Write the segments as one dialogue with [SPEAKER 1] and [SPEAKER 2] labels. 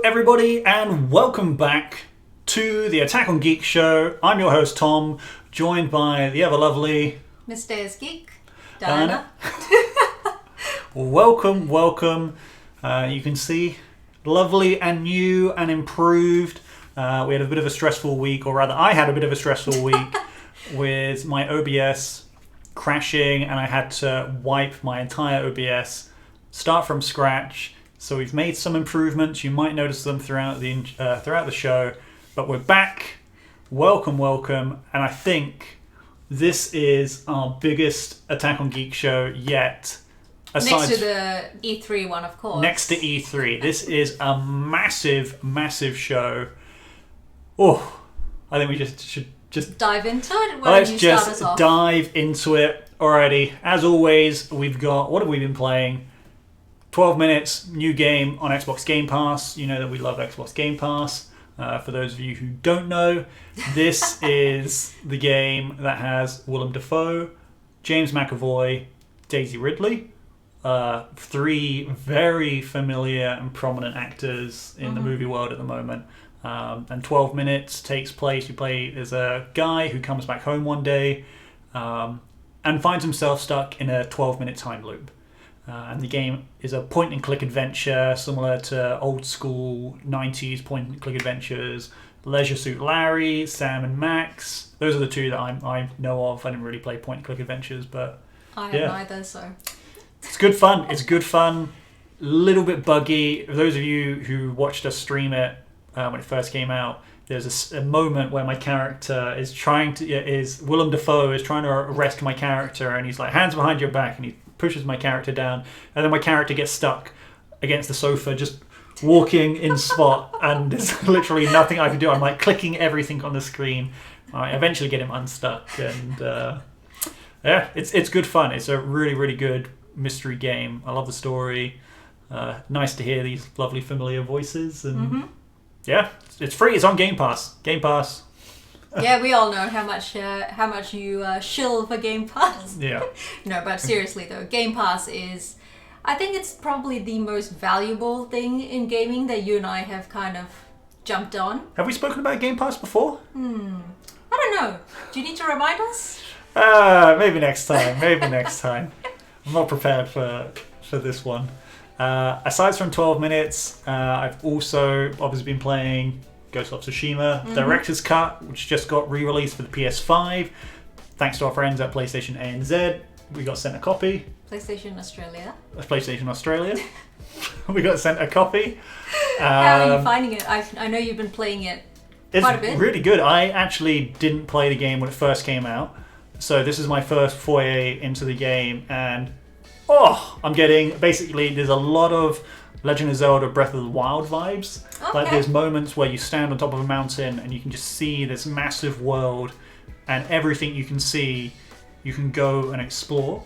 [SPEAKER 1] everybody, and welcome back to the Attack On Geek Show. I'm your host, Tom, joined by the ever-lovely...
[SPEAKER 2] Miss Days Geek, Dhayana.
[SPEAKER 1] Welcome. You can see, lovely and new and improved. We had a bit of a stressful week, or rather, I had a bit of a stressful week with my OBS crashing, and I had to wipe my entire OBS, start from scratch. So we've made some improvements. You might notice them throughout the show, but we're back. Welcome, and I think this is our biggest Attack on Geek show yet.
[SPEAKER 2] Next to the E3 one, of course.
[SPEAKER 1] Next to E3. This is a massive show. Oh, I think we should just
[SPEAKER 2] dive into it.
[SPEAKER 1] Let's just dive into it. Alrighty, as always, we've got, what have we been playing? 12 minutes, new game on Xbox Game Pass. You know that we love Xbox Game Pass. For those of you who don't know, this is the game that has Willem Dafoe, James McAvoy, Daisy Ridley, three very familiar and prominent actors in the movie world at the moment. And 12 minutes takes place. You play as a guy who comes back home one day and finds himself stuck in a 12-minute time loop. And the game is a point-and-click adventure similar to old-school 90s point-and-click adventures. Leisure Suit Larry, Sam and Max. Those are the two that I know of. I didn't really play point-and-click adventures, but
[SPEAKER 2] I have neither, so...
[SPEAKER 1] It's good fun. A little bit buggy. For those of you who watched us stream it when it first came out, there's a moment where my character is Willem Dafoe is trying to arrest my character, and he's like, hands behind your back, and he pushes my character down, and then my character gets stuck against the sofa, just walking in spot, and there's literally nothing I can do. I'm like clicking everything on the screen. I eventually get him unstuck, and it's good fun. It's a really good mystery game. I love the story. Nice to hear these lovely familiar voices, and it's free. It's on Game Pass.
[SPEAKER 2] Yeah, we all know how much you shill for Game Pass.
[SPEAKER 1] Yeah.
[SPEAKER 2] No, but seriously though, Game Pass is, I think it's probably the most valuable thing in gaming that you and I have kind of jumped on.
[SPEAKER 1] Have we spoken about Game Pass before?
[SPEAKER 2] I don't know. Do you need to remind us?
[SPEAKER 1] Maybe next time. I'm not prepared for this one. Aside from 12 minutes, I've also obviously been playing Ghost of Tsushima Director's Cut, which just got re-released for the PS5. Thanks to our friends at PlayStation ANZ, we got sent a copy.
[SPEAKER 2] PlayStation Australia.
[SPEAKER 1] We got sent a copy.
[SPEAKER 2] How are you finding it? I know you've been playing it quite a bit.
[SPEAKER 1] It's really good. I actually didn't play the game when it first came out, so this is my first foray into the game, and I'm getting, basically, there's a lot of Legend of Zelda Breath of the Wild vibes.
[SPEAKER 2] Okay.
[SPEAKER 1] Like there's moments where you stand on top of a mountain and you can just see this massive world, and everything you can see, you can go and explore.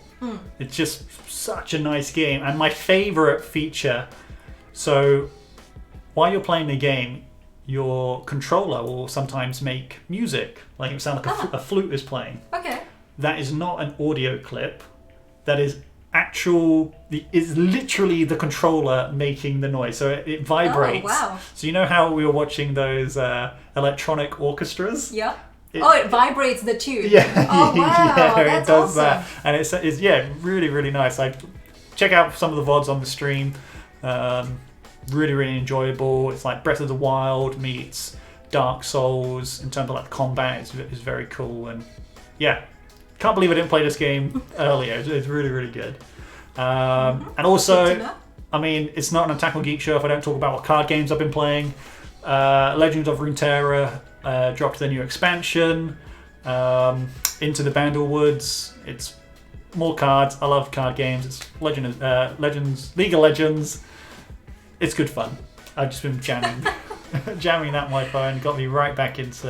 [SPEAKER 1] It's just such a nice game. And my favorite feature, so while you're playing the game, your controller will sometimes make music, like it sounds like a flute is playing.
[SPEAKER 2] Okay.
[SPEAKER 1] That is not an audio clip. That is is literally the controller making the noise, so it vibrates.
[SPEAKER 2] Oh, wow.
[SPEAKER 1] So you know how we were watching those electronic orchestras?
[SPEAKER 2] Yeah. It vibrates the tune.
[SPEAKER 1] Yeah.
[SPEAKER 2] Oh wow,
[SPEAKER 1] yeah,
[SPEAKER 2] that's
[SPEAKER 1] it does
[SPEAKER 2] awesome.
[SPEAKER 1] that, and it's really nice. I check out some of the VODs on the stream. Really enjoyable. It's like Breath of the Wild meets Dark Souls in terms of like combat. It's very cool, and can't believe I didn't play this game earlier. It's really good. And also, I mean, it's not an Attack on Geek show if I don't talk about what card games I've been playing. Legends of Runeterra dropped their new expansion, Into the Bandlewoods. It's more cards. I love card games. It's League of Legends. It's good fun. I've just been jamming that on my phone, got me right back into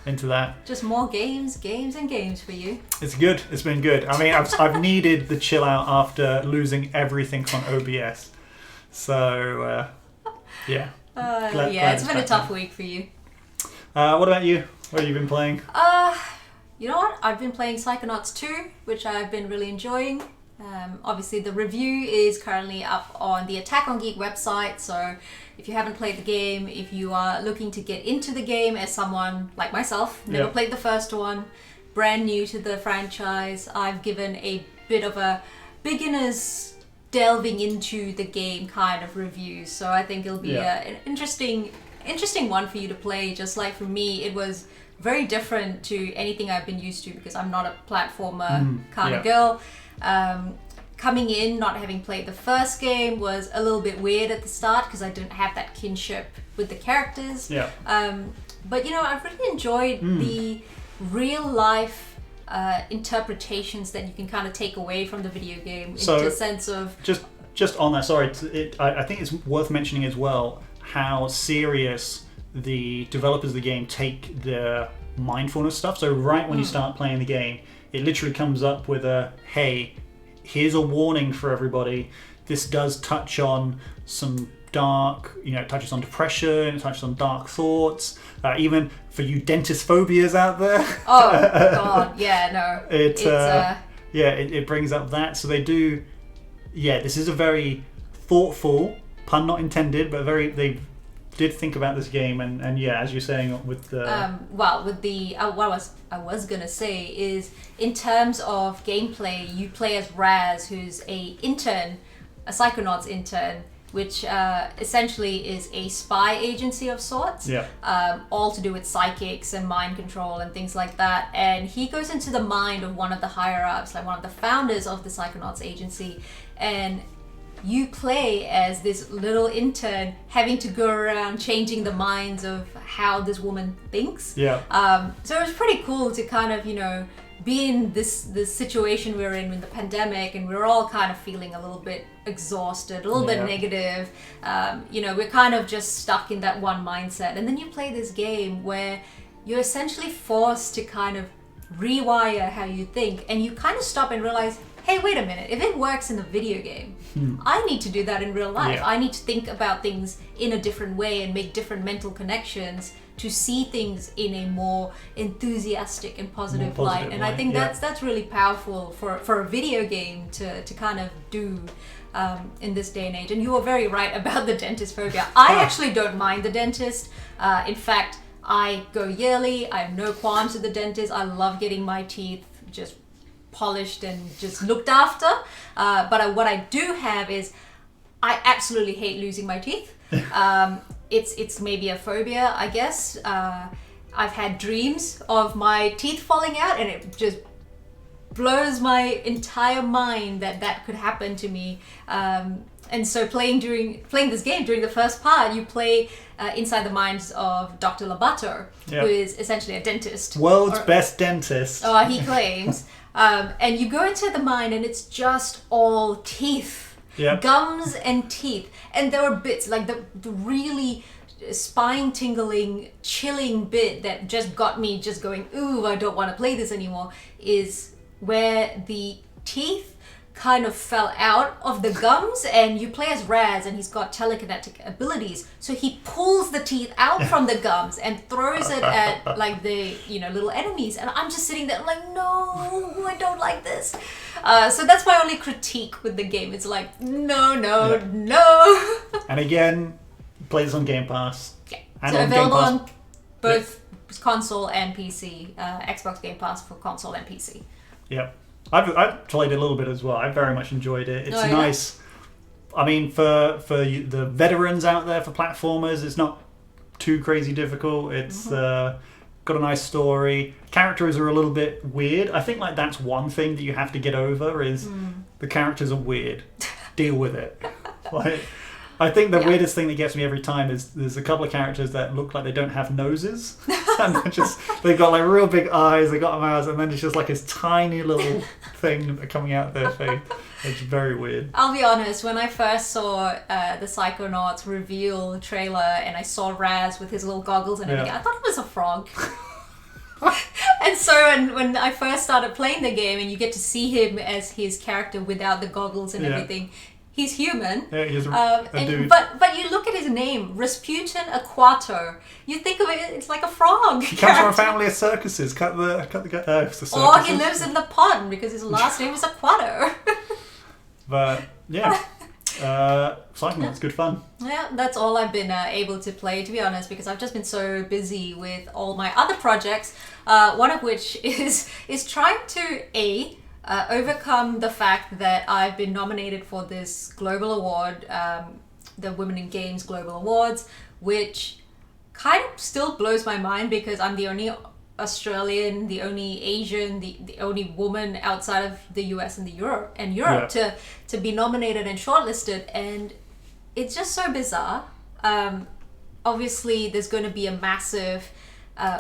[SPEAKER 1] that.
[SPEAKER 2] Just more games for you.
[SPEAKER 1] It's good. It's been good. I mean, I've needed the chill out after losing everything on OBS. So, yeah. Glad
[SPEAKER 2] it's been a tough week for you.
[SPEAKER 1] What about you? What have you been playing?
[SPEAKER 2] You know what? I've been playing Psychonauts 2, which I've been really enjoying. Obviously, the review is currently up on the Attack On Geek website, so if you haven't played the game, if you are looking to get into the game as someone like myself, never played the first one, brand new to the franchise, I've given a bit of a beginner's delving into the game kind of review, so I think it'll be an interesting one for you to play. Just like for me, it was very different to anything I've been used to because I'm not a platformer kind of girl. Coming in, not having played the first game was a little bit weird at the start because I didn't have that kinship with the characters. But you know, I've really enjoyed the real life interpretations that you can kind of take away from the video game into a sense of...
[SPEAKER 1] Just on that, sorry, I think it's worth mentioning as well how serious the developers of the game take the mindfulness stuff. So right when you start playing the game, it literally comes up with a, hey, here's a warning for everybody. This does touch on some dark, it touches on depression, it touches on dark thoughts, even for you dentist phobias out there.
[SPEAKER 2] Oh, God, yeah, no.
[SPEAKER 1] It brings up that. So they do, this is a very thoughtful, pun not intended, but they did think about this game, and as you're saying with the
[SPEAKER 2] what I was gonna say is, in terms of gameplay, you play as Raz, who's a Psychonauts intern, which essentially is a spy agency of sorts, all to do with psychics and mind control and things like that. And he goes into the mind of one of the higher ups, like one of the founders of the Psychonauts agency, and you play as this little intern having to go around changing the minds of how this woman thinks. So it was pretty cool to kind of, be in this situation we're in with the pandemic, and we're all kind of feeling a little bit exhausted, a little bit negative. We're kind of just stuck in that one mindset. And then you play this game where you're essentially forced to kind of rewire how you think, and you kind of stop and realize, hey, wait a minute, if it works in a video game, I need to do that in real life. I need to think about things in a different way and make different mental connections to see things in a more enthusiastic and positive light. And I think that's really powerful for a video game to kind of do in this day and age. And you were very right about the dentist phobia. I actually don't mind the dentist. In fact, I go yearly. I have no qualms with the dentist. I love getting my teeth just polished and just looked after. But what I do have is I absolutely hate losing my teeth. It's maybe a phobia, I guess. I've had dreams of my teeth falling out, and it just blows my entire mind that could happen to me. And so playing this game, during the first part, you play inside the minds of Dr. Labato, who is essentially a dentist.
[SPEAKER 1] World's best dentist.
[SPEAKER 2] He claims. And you go into the mind, and it's just all teeth. Gums and teeth. And there were bits, like the really spine-tingling, chilling bit that just got me just going, ooh, I don't want to play this anymore, is where the teeth kind of fell out of the gums, and you play as Raz, and he's got telekinetic abilities, so he pulls the teeth out from the gums and throws it at like the little enemies, and I'm just sitting there, I'm like, no, I don't like this. So that's my only critique with the game. It's like, no.
[SPEAKER 1] And again, play this on Game Pass. And
[SPEAKER 2] so
[SPEAKER 1] on
[SPEAKER 2] available
[SPEAKER 1] Game Pass,
[SPEAKER 2] on both console and PC. Xbox Game Pass for console and PC.
[SPEAKER 1] I've played it a little bit as well. I very much enjoyed it. It's nice. I mean, for the veterans out there, for platformers, it's not too crazy difficult. It's got a nice story. Characters are a little bit weird. I think like that's one thing that you have to get over is the characters are weird. Deal with it. Like, I think the weirdest thing that gets me every time is there's a couple of characters that look like they don't have noses. And they've got like real big eyes, they've got a mouth, and then it's just like this tiny little thing coming out their face. It's very weird.
[SPEAKER 2] I'll be honest, when I first saw the Psychonauts reveal trailer and I saw Raz with his little goggles and everything, I thought it was a frog. And so when I first started playing the game and you get to see him as his character without the goggles and everything, he's human.
[SPEAKER 1] Yeah, he's a dude.
[SPEAKER 2] But you look at his name, Rasputin Aquato. You think of it, it's like a frog.
[SPEAKER 1] He comes from a family of circuses. Cut the circuses.
[SPEAKER 2] Or he lives in the pond because his last name is Aquato.
[SPEAKER 1] But yeah, Psychonauts, good fun.
[SPEAKER 2] Yeah, that's all I've been able to play, to be honest, because I've just been so busy with all my other projects. One of which is trying to overcome the fact that I've been nominated for this global award, the Women in Games Global Awards, which kind of still blows my mind because I'm the only Australian, the only Asian, the only woman outside of the US and Europe to be nominated and shortlisted, and it's just so bizarre. Obviously, there's going to be a massive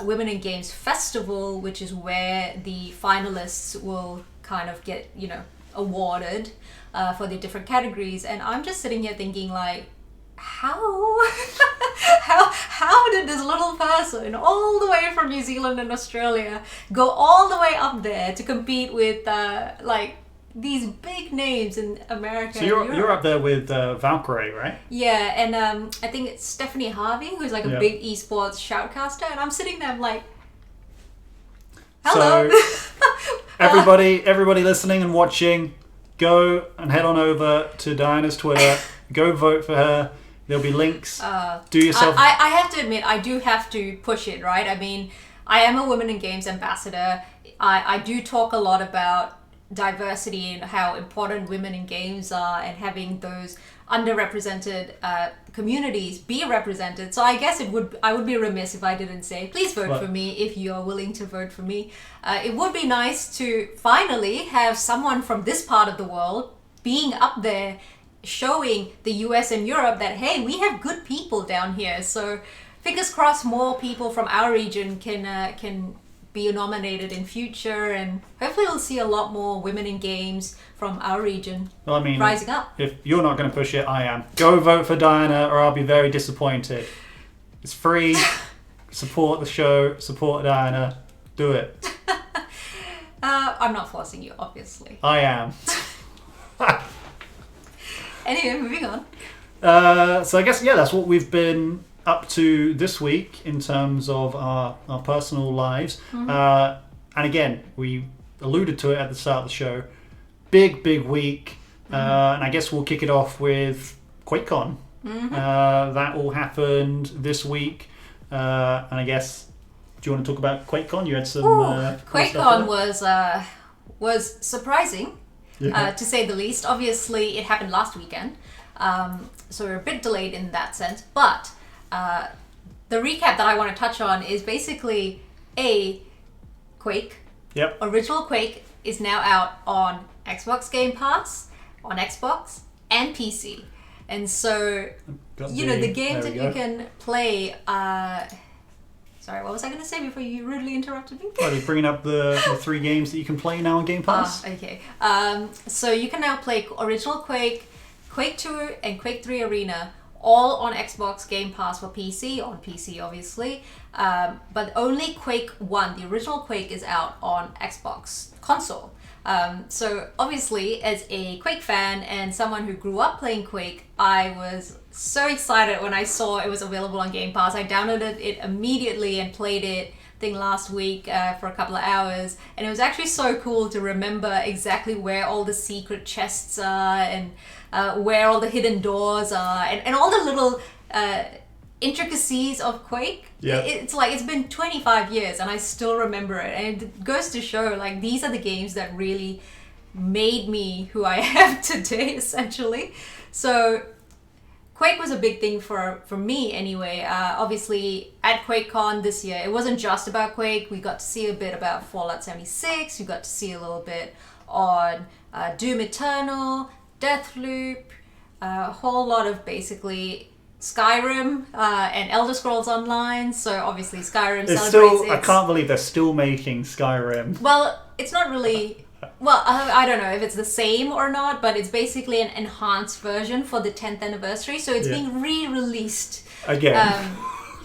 [SPEAKER 2] Women in Games festival, which is where the finalists will kind of get, awarded for the different categories, and I'm just sitting here thinking like, how did this little person all the way from New Zealand and Australia go all the way up there to compete with like these big names in America?
[SPEAKER 1] So you're up there with Valkyrie, right?
[SPEAKER 2] Yeah, and I think it's Stephanie Harvey, who's like a big esports shoutcaster, and I'm sitting there, I'm like, hello.
[SPEAKER 1] So everybody listening and watching, go and head on over to Dhayana's Twitter. Go vote for her. There'll be links. Do yourself.
[SPEAKER 2] I have to admit, I do have to push it, right? I mean, I am a Women in Games ambassador. I do talk a lot about diversity and how important women in games are, and having those underrepresented communities be represented. So I guess I would be remiss if I didn't say, please vote for me if you are willing to vote for me. It would be nice to finally have someone from this part of the world being up there, showing the US and Europe that, hey, we have good people down here. So fingers crossed more people from our region can be nominated in future, and hopefully we'll see a lot more women in games from our region rising up.
[SPEAKER 1] If you're not going to push it, I am. Go vote for Dhayana or I'll be very disappointed. It's free. Support the show. Support Dhayana. Do it.
[SPEAKER 2] I'm not forcing you, obviously.
[SPEAKER 1] I am.
[SPEAKER 2] Anyway, moving on.
[SPEAKER 1] So I guess, that's what we've been up to this week in terms of our personal lives. Mm-hmm. And again, we alluded to it at the start of the show. Big week. Mm-hmm. And I guess we'll kick it off with QuakeCon. Mm-hmm. That all happened this week. And I guess, do you want to talk about QuakeCon? You had some...
[SPEAKER 2] QuakeCon was surprising. Yeah. To say the least. Obviously, it happened last weekend, so we're a bit delayed in that sense. But the recap that I want to touch on is basically Quake.
[SPEAKER 1] Yep.
[SPEAKER 2] Original Quake is now out on Xbox Game Pass, on Xbox, and PC. And so, the games that you can play... Sorry, what was I going to say before you rudely interrupted me?
[SPEAKER 1] Well, you're bringing up the 3 games that you can play now on Game Pass.
[SPEAKER 2] Okay. So you can now play original Quake, Quake 2, and Quake 3 Arena, all on Xbox Game Pass for PC, on PC obviously. But only Quake 1, the original Quake, is out on Xbox console. So obviously, as a Quake fan and someone who grew up playing Quake, I was so excited when I saw it was available on Game Pass. I downloaded it immediately and played it, I think last week for a couple of hours. And it was actually so cool to remember exactly where all the secret chests are, and where all the hidden doors are, and all the little intricacies of Quake.
[SPEAKER 1] Yeah.
[SPEAKER 2] It's like it's been 25 years and I still remember it, and it goes to show like these are the games that really made me who I am today, essentially. So Quake was a big thing for me anyway. Obviously at QuakeCon this year, it wasn't just about Quake. We got to see a bit about Fallout 76, we got to see a little bit on Doom Eternal, Deathloop, a whole lot of basically Skyrim and Elder Scrolls Online. So obviously Skyrim celebrates
[SPEAKER 1] I can't believe they're still making Skyrim.
[SPEAKER 2] Well, it's not really... Well, I don't know if it's the same or not, but it's basically an enhanced version for the 10th anniversary. So it's being re-released.
[SPEAKER 1] Again.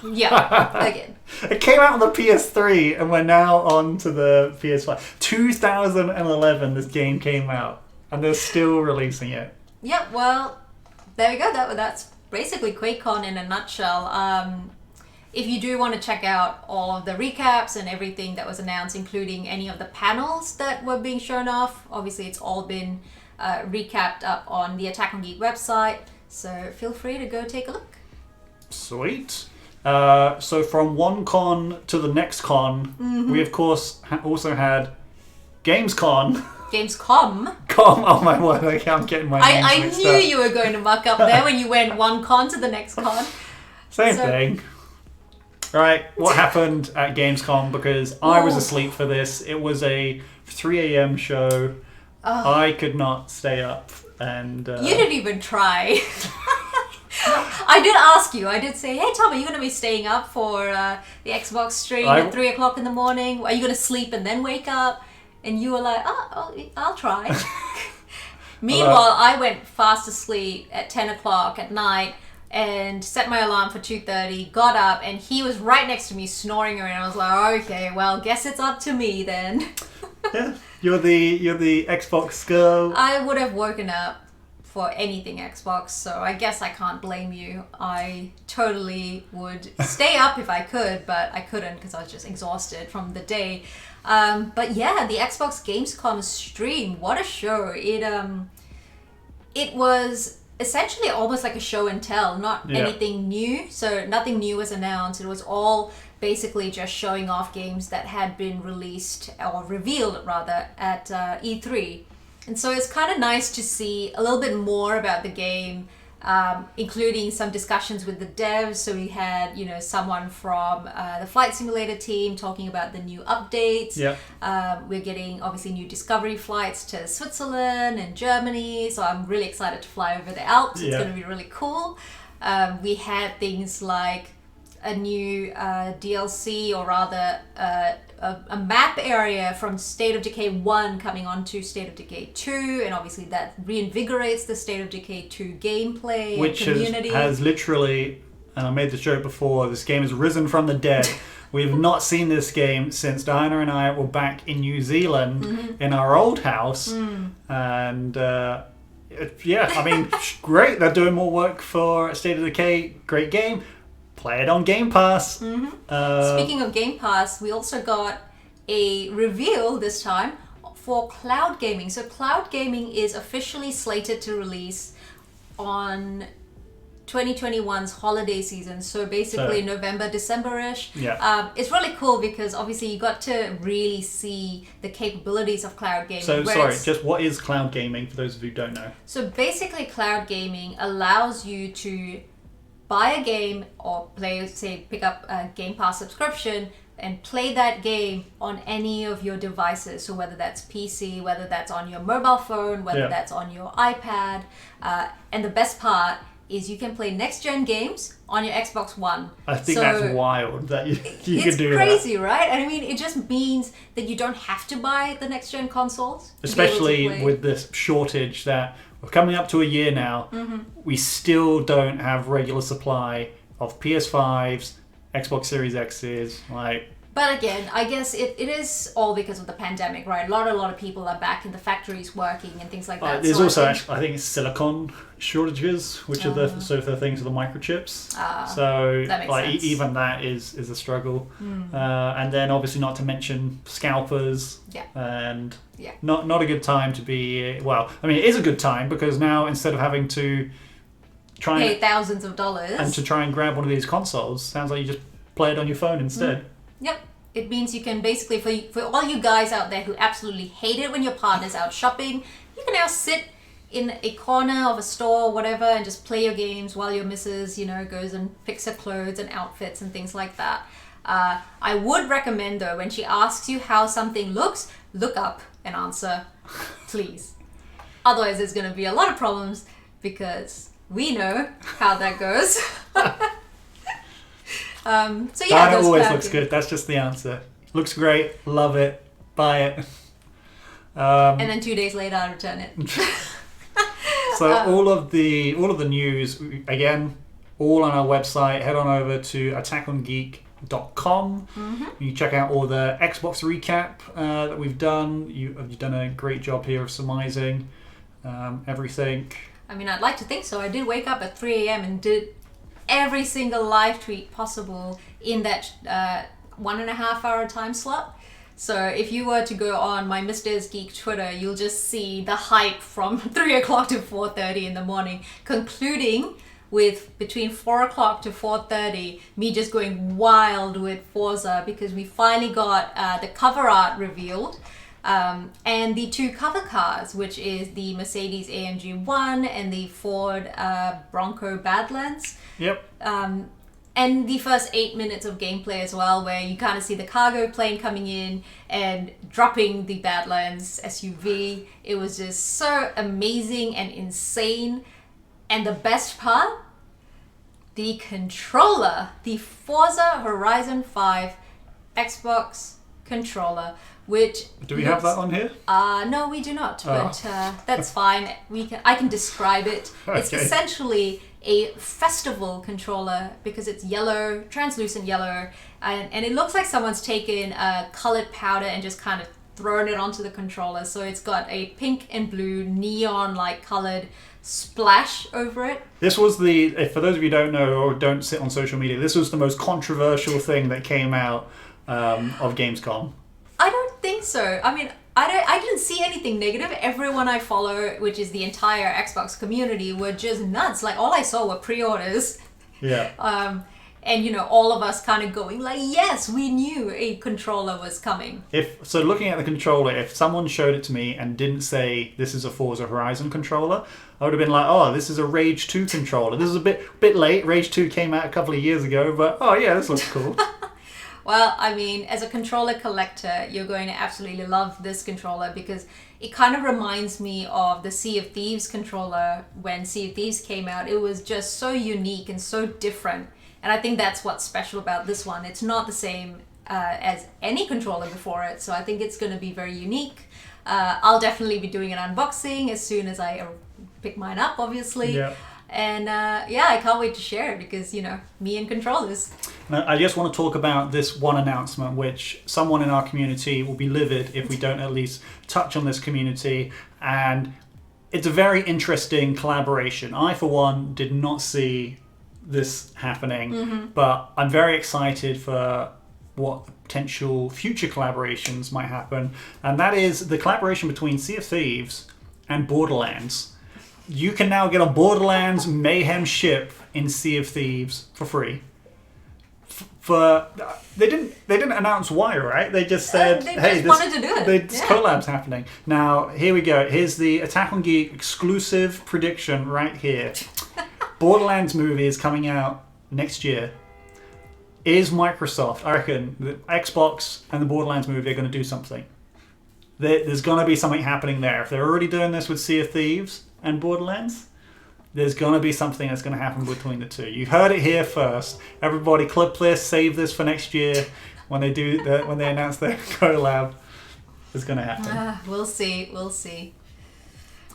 [SPEAKER 2] Again.
[SPEAKER 1] It came out on the PS3 and we're now on to the PS5. 2011 this game came out and they're still releasing it.
[SPEAKER 2] Yeah, well, there we go. That's basically QuakeCon in a nutshell. If you do want to check out all of the recaps and everything that was announced, including any of the panels that were being shown off, obviously it's all been recapped up on the Attack on Geek website. So feel free to go take a look.
[SPEAKER 1] Sweet. So from one con to the next con, we of course also had GamesCon.
[SPEAKER 2] GamesCom.
[SPEAKER 1] Oh my word! Okay, I'm getting my names
[SPEAKER 2] I
[SPEAKER 1] mixed
[SPEAKER 2] knew
[SPEAKER 1] up.
[SPEAKER 2] you were going to muck up there when you went one con to the next con.
[SPEAKER 1] Same thing. Right, what happened at Gamescom? Because I was asleep for this. It was a 3 a.m. show. I could not stay up, and
[SPEAKER 2] you didn't even try. I did ask you. I did say, "Hey Tom, are you going to be staying up for the Xbox stream at 3 o'clock in the morning? Are you going to sleep and then wake up?" And you were like, I'll try. Meanwhile, I went fast asleep at 10 o'clock at night and set my alarm for 2:30, got up, and he was right next to me snoring around. I was like, okay, well, guess it's up to me then.
[SPEAKER 1] Yeah, you're the Xbox girl.
[SPEAKER 2] I would have woken up for anything Xbox, so I guess I can't blame you. I totally would stay up if I could, but I couldn't because I was just exhausted from the day. But yeah, the Xbox Gamescom stream, what a show. It was essentially almost like a show and tell, not anything new. So nothing new was announced. It was all basically just showing off games that had been released or revealed rather at E3. And so it's kind of nice to see a little bit more about the game, including some discussions with the devs. So we had, someone from the Flight Simulator team talking about the new updates.
[SPEAKER 1] Yeah.
[SPEAKER 2] We're getting obviously new Discovery flights to Switzerland and Germany. So I'm really excited to fly over the Alps. It's going to be really cool. We had things like a new DLC, or rather a map area from State of Decay 1 coming onto State of Decay 2, and obviously that reinvigorates the State of Decay 2 gameplay
[SPEAKER 1] Which
[SPEAKER 2] and community.
[SPEAKER 1] has literally, and I made the joke before, this game has risen from the dead. We've not seen this game since Diana and I were back in New Zealand in our old house. And great. They're doing more work for State of Decay. Great game. Play it on Game Pass.
[SPEAKER 2] Speaking of Game Pass, we also got a reveal this time for cloud gaming. So cloud gaming is officially slated to release on 2021's holiday season. So basically November, December-ish.
[SPEAKER 1] Yeah.
[SPEAKER 2] It's really cool because obviously you got to really see the capabilities of cloud gaming.
[SPEAKER 1] So just what is cloud gaming for those of you who don't know? So
[SPEAKER 2] basically cloud gaming allows you to buy a game or pick up a Game Pass subscription and play that game on any of your devices. So whether that's PC, whether that's on your mobile phone, whether that's on your iPad. And the best part is you can play next-gen games on your Xbox One.
[SPEAKER 1] I think that's wild that you can do that.
[SPEAKER 2] It's crazy, right? And I mean, it just means that you don't have to buy the next-gen consoles.
[SPEAKER 1] Especially with this shortage that we're coming up to a year now. We still don't have regular supply of PS5s, Xbox Series X's,
[SPEAKER 2] But again, I guess it is all because of the pandemic, right? A lot of people are back in the factories working and things like that.
[SPEAKER 1] There's also, I think it's silicon shortages, which are the things with the microchips. So
[SPEAKER 2] that makes sense.
[SPEAKER 1] Even that is a struggle. And then obviously not to mention scalpers. And not a good time to be. Well, I mean, it is a good time because now instead of having to
[SPEAKER 2] pay thousands of dollars
[SPEAKER 1] and to try and grab one of these consoles, sounds like you just play it on your phone instead.
[SPEAKER 2] Yep. It means you can basically, for all you guys out there who absolutely hate it when your partner's out shopping, you can now sit in a corner of a store or whatever and just play your games while your missus, goes and picks her clothes and outfits and things like that. I would recommend, though, when she asks you how something looks, look up and answer, please. Otherwise, there's going to be a lot of problems because we know how that goes.
[SPEAKER 1] That always looks good. That's just the answer. Looks great. Love it. Buy it.
[SPEAKER 2] And then 2 days later, I return it.
[SPEAKER 1] So all of the news, again, all on our website. Head on over to attackongeek.com. You check out all the Xbox recap that we've done. You've done a great job here of surmising everything.
[SPEAKER 2] I mean, I'd like to think so. I did wake up at 3 a.m. and did every single live tweet possible in that 1.5 hour time slot. So if you were to go on my Mr. Geek Twitter, you'll just see the hype from 3 o'clock to 4:30 in the morning, concluding with between 4 o'clock to 4:30, me just going wild with Forza because we finally got the cover art revealed. And the 2 cover cars, which is the Mercedes AMG 1 and the Ford Bronco Badlands.
[SPEAKER 1] Yep.
[SPEAKER 2] And the first 8 minutes of gameplay as well, where you kind of see the cargo plane coming in and dropping the Badlands SUV. It was just so amazing and insane. And the best part, the controller, the Forza Horizon 5 Xbox controller, which
[SPEAKER 1] do we have that on here?
[SPEAKER 2] No, we do not, but that's fine. I can describe it.
[SPEAKER 1] Okay.
[SPEAKER 2] It's essentially a festival controller because it's yellow, translucent yellow, and it looks like someone's taken colored powder and just kind of thrown it onto the controller. So it's got a pink and blue neon-like colored splash over it.
[SPEAKER 1] This was for those of you who don't know or don't sit on social media, this was the most controversial thing that came out of Gamescom.
[SPEAKER 2] I don't think so. I mean, I didn't see anything negative. Everyone I follow, which is the entire Xbox community, were just nuts. Like, all I saw were pre-orders.
[SPEAKER 1] Yeah.
[SPEAKER 2] And, you know, all of us kind of going like, yes, we knew a controller was coming.
[SPEAKER 1] So looking at the controller, if someone showed it to me and didn't say this is a Forza Horizon controller, I would have been like, oh, this is a Rage 2 controller. This is a bit late. Rage 2 came out a couple of years ago, but oh yeah, this looks cool.
[SPEAKER 2] Well, I mean, as a controller collector, you're going to absolutely love this controller because it kind of reminds me of the Sea of Thieves controller when Sea of Thieves came out. It was just so unique and so different. And I think that's what's special about this one. It's not the same as any controller before it, so I think it's going to be very unique. I'll definitely be doing an unboxing as soon as I pick mine up, obviously.
[SPEAKER 1] Yeah.
[SPEAKER 2] And I can't wait to share it because, you know, me and controllers.
[SPEAKER 1] Now, I just want to talk about this one announcement, which someone in our community will be livid if we don't at least touch on this community. And it's a very interesting collaboration. I, for one, did not see this happening, but I'm very excited for what potential future collaborations might happen. And that is the collaboration between Sea of Thieves and Borderlands. You can now get a Borderlands Mayhem ship in Sea of Thieves for free. They didn't announce why, right? They just said,
[SPEAKER 2] hey, this wanted to do it.
[SPEAKER 1] This collab's happening. Now, here we go. Here's the Attack on Geek exclusive prediction right here. Borderlands movie is coming out next year. Is Microsoft, I reckon, the Xbox and the Borderlands movie are going to do something. There's going to be something happening there. If they're already doing this with Sea of Thieves and Borderlands, there's going to be something that's going to happen between the two. You heard it here first. Everybody clip this, save this for next year when they announce their collab. It's going to happen.
[SPEAKER 2] We'll see.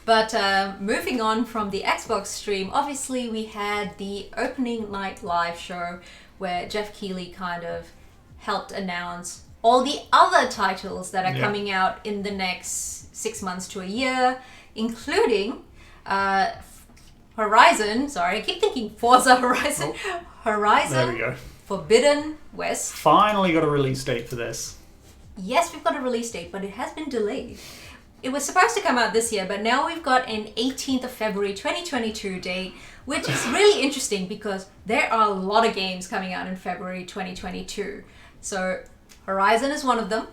[SPEAKER 2] But moving on from the Xbox stream, obviously we had the opening night live show where Jeff Keighley kind of helped announce all the other titles that are coming out in the next 6 months to a year, including Horizon. Sorry, I keep thinking Forza Horizon.
[SPEAKER 1] Oh,
[SPEAKER 2] Horizon.
[SPEAKER 1] There we go.
[SPEAKER 2] Forbidden West.
[SPEAKER 1] Finally got a release date for this.
[SPEAKER 2] Yes, we've got a release date, but it has been delayed. It was supposed to come out this year, but now we've got an 18th of February 2022 date, which is really interesting because there are a lot of games coming out in February 2022. So Horizon is one of them.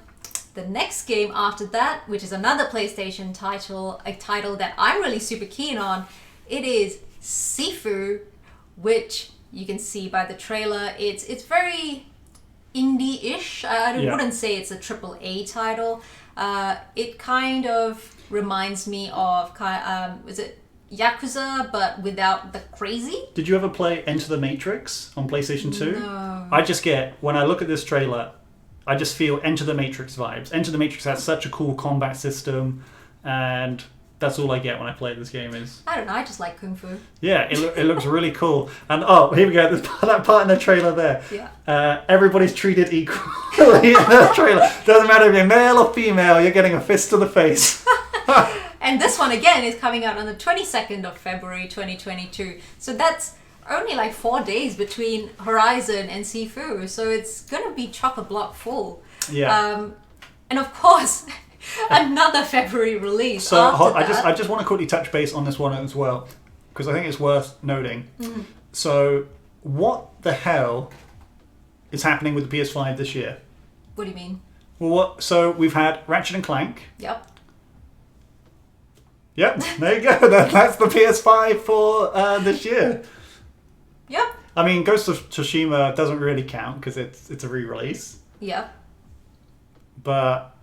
[SPEAKER 2] The next game after that, which is another PlayStation title, a title that I'm really super keen on, it is Sifu, which you can see by the trailer. It's very indie-ish. I wouldn't say it's a AAA title. It kind of reminds me of is it Yakuza, but without the crazy?
[SPEAKER 1] Did you ever play Enter the Matrix on PlayStation 2?
[SPEAKER 2] No.
[SPEAKER 1] I just get, when I look at this trailer, I just feel Enter the Matrix vibes. Enter the Matrix has such a cool combat system, and that's all I get when I play this game is...
[SPEAKER 2] I don't know, I just like Kung Fu.
[SPEAKER 1] Yeah, it looks really cool. And here we go, there's that part in the trailer there.
[SPEAKER 2] Yeah.
[SPEAKER 1] Everybody's treated equally in the trailer. Doesn't matter if you're male or female, you're getting a fist to the face.
[SPEAKER 2] And this one again is coming out on the 22nd of February 2022. So that's only like 4 days between Horizon and Sifu. So it's going to be chock-a-block full.
[SPEAKER 1] Yeah.
[SPEAKER 2] And of course, another February release.
[SPEAKER 1] So
[SPEAKER 2] after that.
[SPEAKER 1] I just want to quickly touch base on this one as well, because I think it's worth noting.
[SPEAKER 2] Mm.
[SPEAKER 1] So, what the hell is happening with the PS5 this year?
[SPEAKER 2] What do you mean?
[SPEAKER 1] Well, so we've had Ratchet and Clank.
[SPEAKER 2] Yep.
[SPEAKER 1] Yep, there you go. That's the PS5 for this year.
[SPEAKER 2] Yep.
[SPEAKER 1] I mean, Ghost of Tsushima doesn't really count because it's a re-release.
[SPEAKER 2] Yep.
[SPEAKER 1] But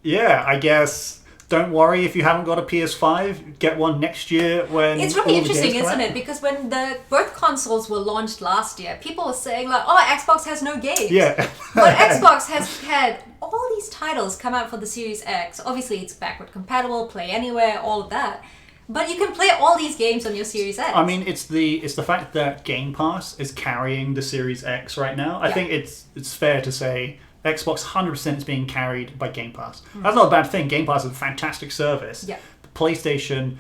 [SPEAKER 1] yeah, I guess don't worry if you haven't got a PS5. Get one next year when
[SPEAKER 2] it's
[SPEAKER 1] all
[SPEAKER 2] really
[SPEAKER 1] the
[SPEAKER 2] interesting,
[SPEAKER 1] games come
[SPEAKER 2] isn't
[SPEAKER 1] out.
[SPEAKER 2] it? Because when both consoles were launched last year, people were saying like, "Oh, Xbox has no games."
[SPEAKER 1] Yeah.
[SPEAKER 2] But Xbox has had all these titles come out for the Series X. Obviously, it's backward compatible, play anywhere, all of that. But you can play all these games on your Series X.
[SPEAKER 1] I mean, it's the fact that Game Pass is carrying the Series X right now. I think it's fair to say Xbox 100% is being carried by Game Pass. That's not a bad thing. Game Pass is a fantastic service.
[SPEAKER 2] Yeah.
[SPEAKER 1] PlayStation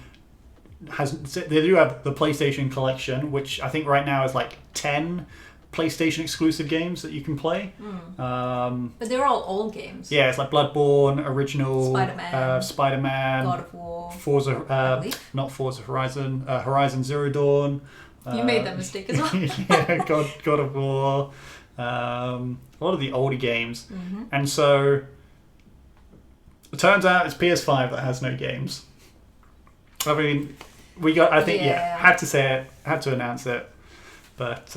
[SPEAKER 1] they do have the PlayStation Collection, which I think right now is like 10 PlayStation exclusive games that you can play.
[SPEAKER 2] But they're all old games.
[SPEAKER 1] Yeah, it's like Bloodborne, original
[SPEAKER 2] Spider-Man, God of War,
[SPEAKER 1] Forza, not Forza Horizon, Horizon Zero Dawn.
[SPEAKER 2] You made that mistake as well.
[SPEAKER 1] Yeah, God of War. A lot of the older games. And so it turns out it's PS5 that has no games. I mean, had to say it, had to announce it. But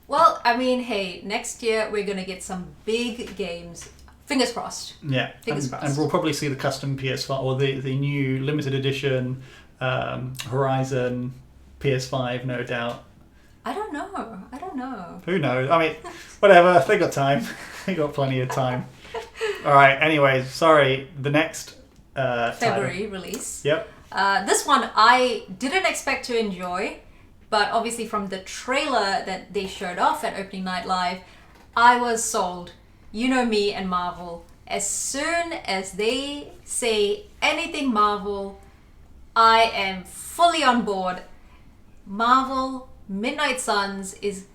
[SPEAKER 2] well, I mean, hey, next year we're gonna get some big games. Fingers crossed.
[SPEAKER 1] Yeah, and we'll probably see the custom PS5 or the new limited edition Horizon PS5, no doubt.
[SPEAKER 2] I don't know.
[SPEAKER 1] Who knows? I mean, whatever. They got time. They got plenty of time. All right. Anyways, sorry. The next
[SPEAKER 2] February release.
[SPEAKER 1] Yep.
[SPEAKER 2] This one I didn't expect to enjoy, but obviously from the trailer that they showed off at Opening Night Live, I was sold. You know me and Marvel. As soon as they say anything Marvel, I am fully on board. Marvel Midnight Suns is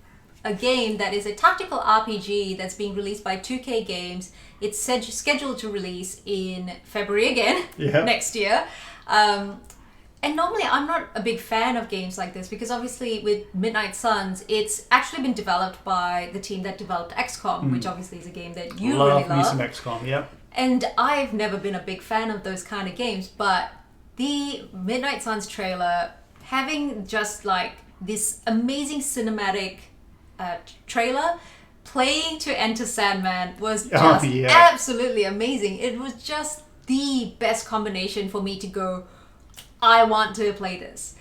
[SPEAKER 2] a game that is a tactical RPG that's being released by 2K Games. It's scheduled to release in February again, next year. And normally I'm not a big fan of games like this because obviously with Midnight Suns, it's actually been developed by the team that developed XCOM, which obviously is a game that you really love.
[SPEAKER 1] Love me some XCOM, yep.
[SPEAKER 2] And I've never been a big fan of those kind of games, but the Midnight Suns trailer, having just like this amazing cinematic trailer, playing to Enter Sandman was just absolutely amazing. It was just the best combination for me to go, I want to play this.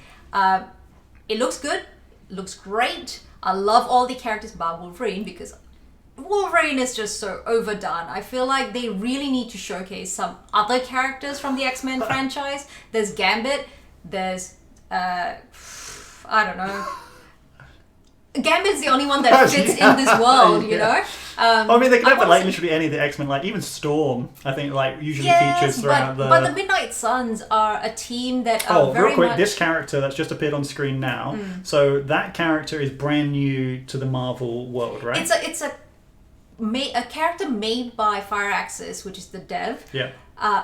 [SPEAKER 2] It looks good, looks great. I love all the characters bar Wolverine because Wolverine is just so overdone. I feel like they really need to showcase some other characters from the X-Men franchise. There's Gambit, there's I don't know. Gambit's the only one that fits in this world, you know?
[SPEAKER 1] I mean, they could have like literally any of the X-Men, like even Storm, I think, like usually features throughout
[SPEAKER 2] but the Midnight Suns are a team that are very
[SPEAKER 1] real quick,
[SPEAKER 2] much...
[SPEAKER 1] this character that's just appeared on screen now, so that character is brand new to the Marvel world, right?
[SPEAKER 2] It's a character made by Firaxis, which is the dev.
[SPEAKER 1] Yeah.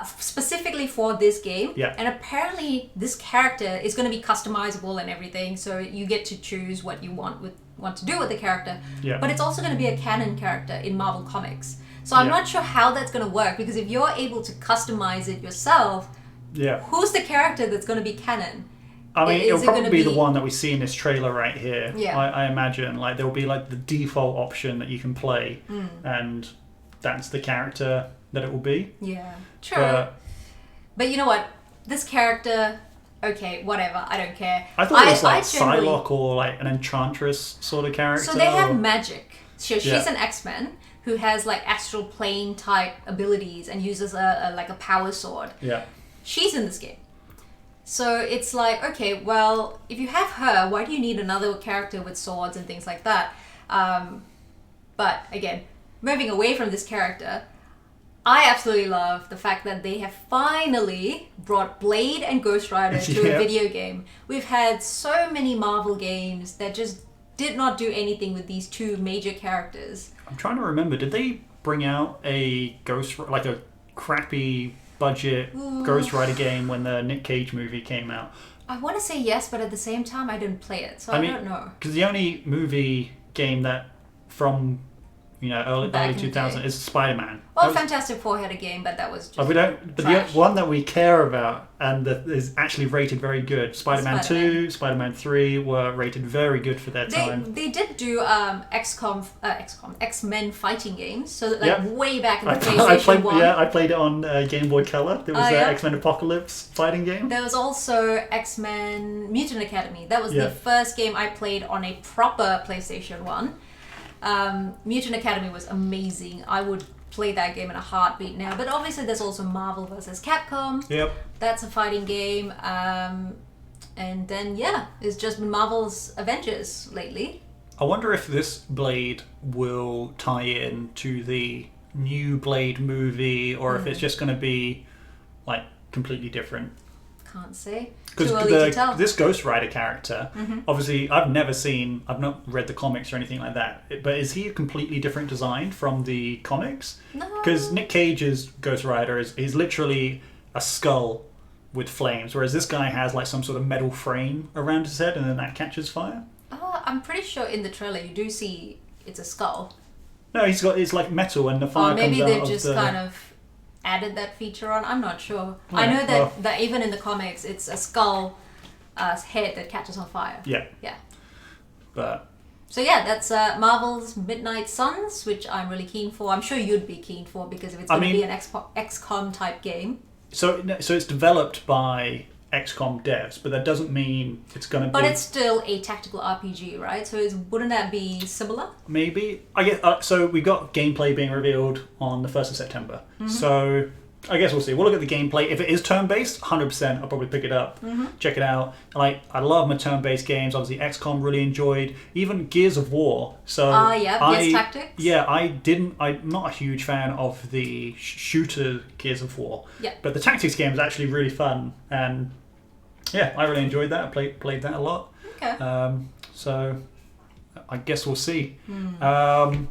[SPEAKER 2] Specifically for this game.
[SPEAKER 1] Yeah.
[SPEAKER 2] And apparently this character is going to be customizable and everything, so you get to choose what you want to do with the character.
[SPEAKER 1] Yeah.
[SPEAKER 2] But it's also going to be a canon character in Marvel Comics. So I'm not sure how that's going to work, because if you're able to customize it yourself, who's the character that's going to be canon?
[SPEAKER 1] I mean, it'll probably be the one that we see in this trailer right here.
[SPEAKER 2] Yeah.
[SPEAKER 1] I imagine. Like, there'll be like the default option that you can play, and that's the character that it will be.
[SPEAKER 2] Yeah, true. But you know what? This character, okay, whatever. I don't care.
[SPEAKER 1] I thought it was like Psylocke or like an Enchantress sort of character.
[SPEAKER 2] So they have magic. So she's an X-Men who has like astral plane type abilities and uses a power sword.
[SPEAKER 1] Yeah.
[SPEAKER 2] She's in this game. So it's like, okay, well, if you have her, why do you need another character with swords and things like that? But again, moving away from this character, I absolutely love the fact that they have finally brought Blade and Ghost Rider to a video game. We've had so many Marvel games that just did not do anything with these two major characters.
[SPEAKER 1] I'm trying to remember, did they bring out a like a crappy budget Ghost Rider game when the Nick Cage movie came out?
[SPEAKER 2] I want to say yes, but at the same time, I didn't play it, so I don't know.
[SPEAKER 1] Because the only movie game that from early 2000 is Spider-Man.
[SPEAKER 2] Well, Fantastic Four had a game, but that was just
[SPEAKER 1] we don't. But the one that we care about and that is actually rated very good, Spider-Man 2, Spider-Man 3 were rated very good for their time.
[SPEAKER 2] They did do X-Men fighting games, so way back in the PlayStation 1.
[SPEAKER 1] Yeah, I played it on Game Boy Color. There was X-Men Apocalypse fighting game.
[SPEAKER 2] There was also X-Men Mutant Academy. That was the first game I played on a proper PlayStation 1. Mutant Academy was amazing. I would play that game in a heartbeat now. But obviously there's also Marvel vs. Capcom.
[SPEAKER 1] Yep.
[SPEAKER 2] That's a fighting game. And then, it's just been Marvel's Avengers lately.
[SPEAKER 1] I wonder if this Blade will tie in to the new Blade movie or if it's just going to be like completely different.
[SPEAKER 2] Can't say.
[SPEAKER 1] Because this Ghost Rider character, obviously, I've not read the comics or anything like that. But is he a completely different design from the comics?
[SPEAKER 2] No.
[SPEAKER 1] Because Nick Cage's Ghost Rider is literally a skull with flames, whereas this guy has like some sort of metal frame around his head, and then that catches fire.
[SPEAKER 2] I'm pretty sure in the trailer you do see it's a skull.
[SPEAKER 1] No, it's like metal, and the fire comes out.
[SPEAKER 2] Maybe they've just kind of added that feature on. I'm not sure. Yeah, I know that even in the comics it's a skull head that catches on fire.
[SPEAKER 1] Yeah.
[SPEAKER 2] So that's Marvel's Midnight Suns, which I'm really keen for. I'm sure you'd be keen for because if it's going to be an XCOM type game. So
[SPEAKER 1] it's developed by XCOM devs, but that doesn't mean it's going to be...
[SPEAKER 2] But it's still a tactical RPG, right? So wouldn't that be similar?
[SPEAKER 1] Maybe. I guess, so we got gameplay being revealed on the 1st of September. So I guess we'll see. We'll look at the gameplay. If it is turn-based, 100% I'll probably pick it up, check it out. I love my turn-based games. Obviously, XCOM really enjoyed. Even Gears of War. So
[SPEAKER 2] Gears Tactics.
[SPEAKER 1] Yeah, I'm not a huge fan of the shooter Gears of War.
[SPEAKER 2] Yeah.
[SPEAKER 1] But the tactics game is actually really fun. And yeah, I really enjoyed that. I played that a lot.
[SPEAKER 2] Okay.
[SPEAKER 1] So I guess we'll see. And